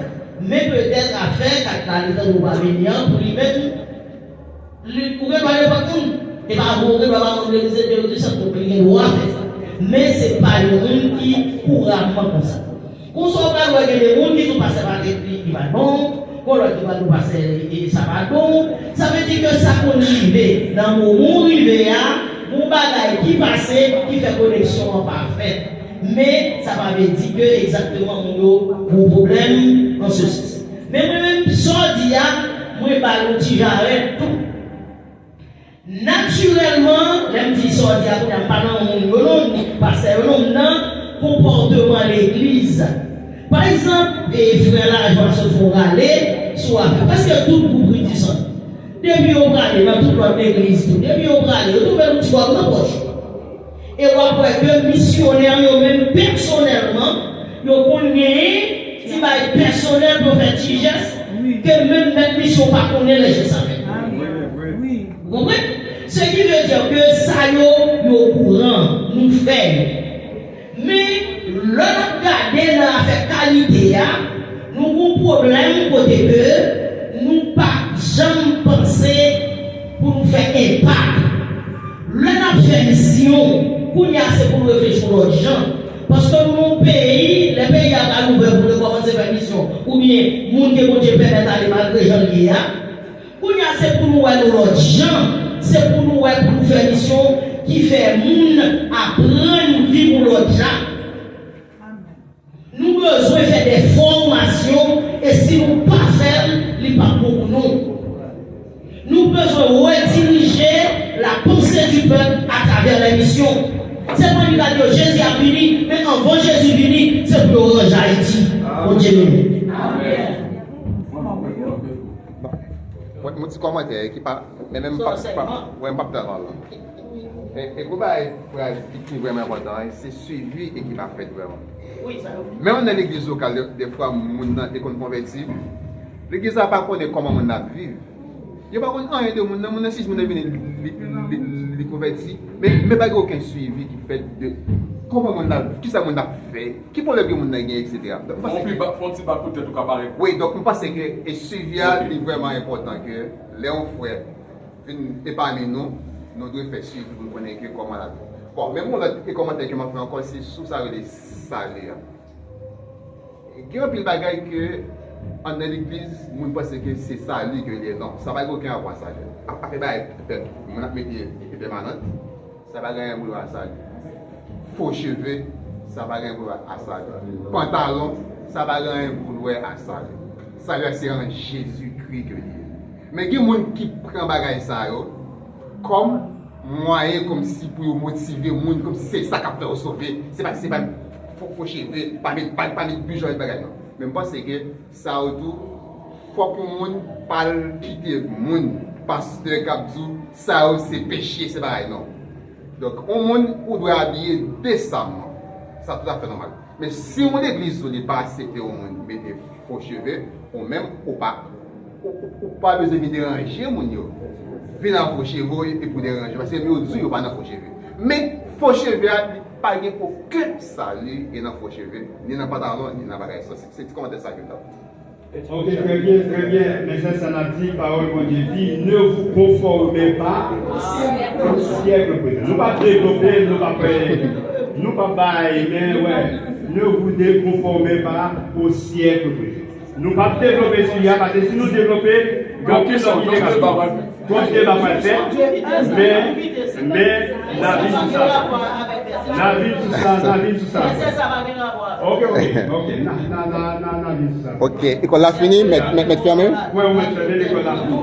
Mais peut-être à faire, quand la nous va venir, pour lui-même, il pourrait parler pas tout. Et pas vous, il va pas nous laisser de ça pour qu'il doit faire ça. Mais ce n'est pas le monde qui couramment comme ça. Qu'on soit pas loin des gens qui sont passés par les prix, qui va bon. Qu'on leur dit va nous passer et ça va bon. Ça veut dire que ça qu'on arrive dans le moment arrivé mon bagage qui passe, qui fait connexion en parfaite. Mais ça va dire que exactement mon problème en ce sens. Mais moi-même, sorti moi je j'arrête tout. Naturellement, même si sorti pour ne pas dans mon monde, parce que le comportement de l'église. Par exemple, les frères là, je vais se faire aller, soit parce que tout le groupe dit ça. Depuis on va aller dans toute notre église, depuis on va aller, on va nous voir dans la poche. Et on va que missionnaires, même personnellement, ils connaissent, si c'est personnel pour faire des gestes, que même notre mission pas connaît les gestes à faire. Vous comprenez? Ce qui veut dire que ça y est au courant, nous faisons. Mais l'autre garder dans la qualité, nous avons un problème côté que nous pas jamais pensé pour nous faire impact. L'autre fait mission. C'est pour réfléchir sur l'autre gens. Parce que mon pays, les pays à l'ouvert pour commencer à faire mission, ou bien, mon Dieu, Dieu permet d'aller malgré les gens qui c'est pour nous aller l'autre gens, c'est pour nous faire mission qui fait moun apprendre à vivre pour l'autre gens. Nous besoin de faire des formations, et si nous ne pas faire, il pas pour nous. Nous besoin de rediriger la pensée du peuple à travers les missions. C'est pas lui qui a dit Jésus a venu, mais avant Jésus venu, c'est pour orange Haïti. Bon Dieu nous. Moi, tu commentes qui pas, mais même pas là. Et comment qui est vraiment important, c'est suivi et qui va faire vraiment. Oui, ça. Même dans l'église locale, des fois, on est converti. L'église n'a pas connu comment on a vécu. Il n'y a pas un de monde, on a 6 personnes qui sont convertis, mais il n'y a aucun suivi qui fait de comment on a vécu, qui ça on a fait, qui problème on a gagné, etc. Oui, donc je pense que le suivi est vraiment important que les frères viennent parmi nous, nous devons faire suivre pour connaître comment on a vécu. Bon, même les commentaires que je fais encore, c'est sous ça les salaires. Il y a un peu de bagaille que dans l'église, on pense que c'est ça que les non. Ça va aucun avoir ça. Après, on a mis des permanentes, ça va gagner un boulot à ça. Faux cheveux, ça va gagner un boulot à ça. Pantalon, ça va gagner un boulot à ça. Ça c'est en Jésus-Christ que lié. Mais il y a des gens qui prennent bagaille ça comme moyen, comme si pour motiver les gens, comme si c'est ça qui a fait sauver. C'est pas faux cheveux, pas mettre bujon et bagaille. Mais je pense que ça autour, il faut que les gens parlent quitter le monde. Parce que ça c'est péché, c'est pareil, non. Donc, on doit habiller décemment. Ça tout à fait normal. Mais si on l'église n'est pas accepté au monde, mettre des faux cheveux, ou même ou pas besoin de déranger mon yo. Venez en faux cheveux et pour déranger. Parce que nous disons pas dans faux cheveux. Mais faux cheveux, pas aucun salut et dans faux cheveux, ni dans pantalon, ni dans bagage. C'est comment ça que Ok, très bien. Mais ça n'a dit, parole mon Dieu dit, ne vous conformez pas au siècle présent. Nous pas développer, nous pas bailler, mais ouais, ne vous déconformez pas au siècle présent. Nous pas développer celui-là, parce que si nous développons, continuez à faire, mais la vie tout ça. La vie tout ça. Ok. Ok, école a fini, mettre fermé? Oui, l'école a fini.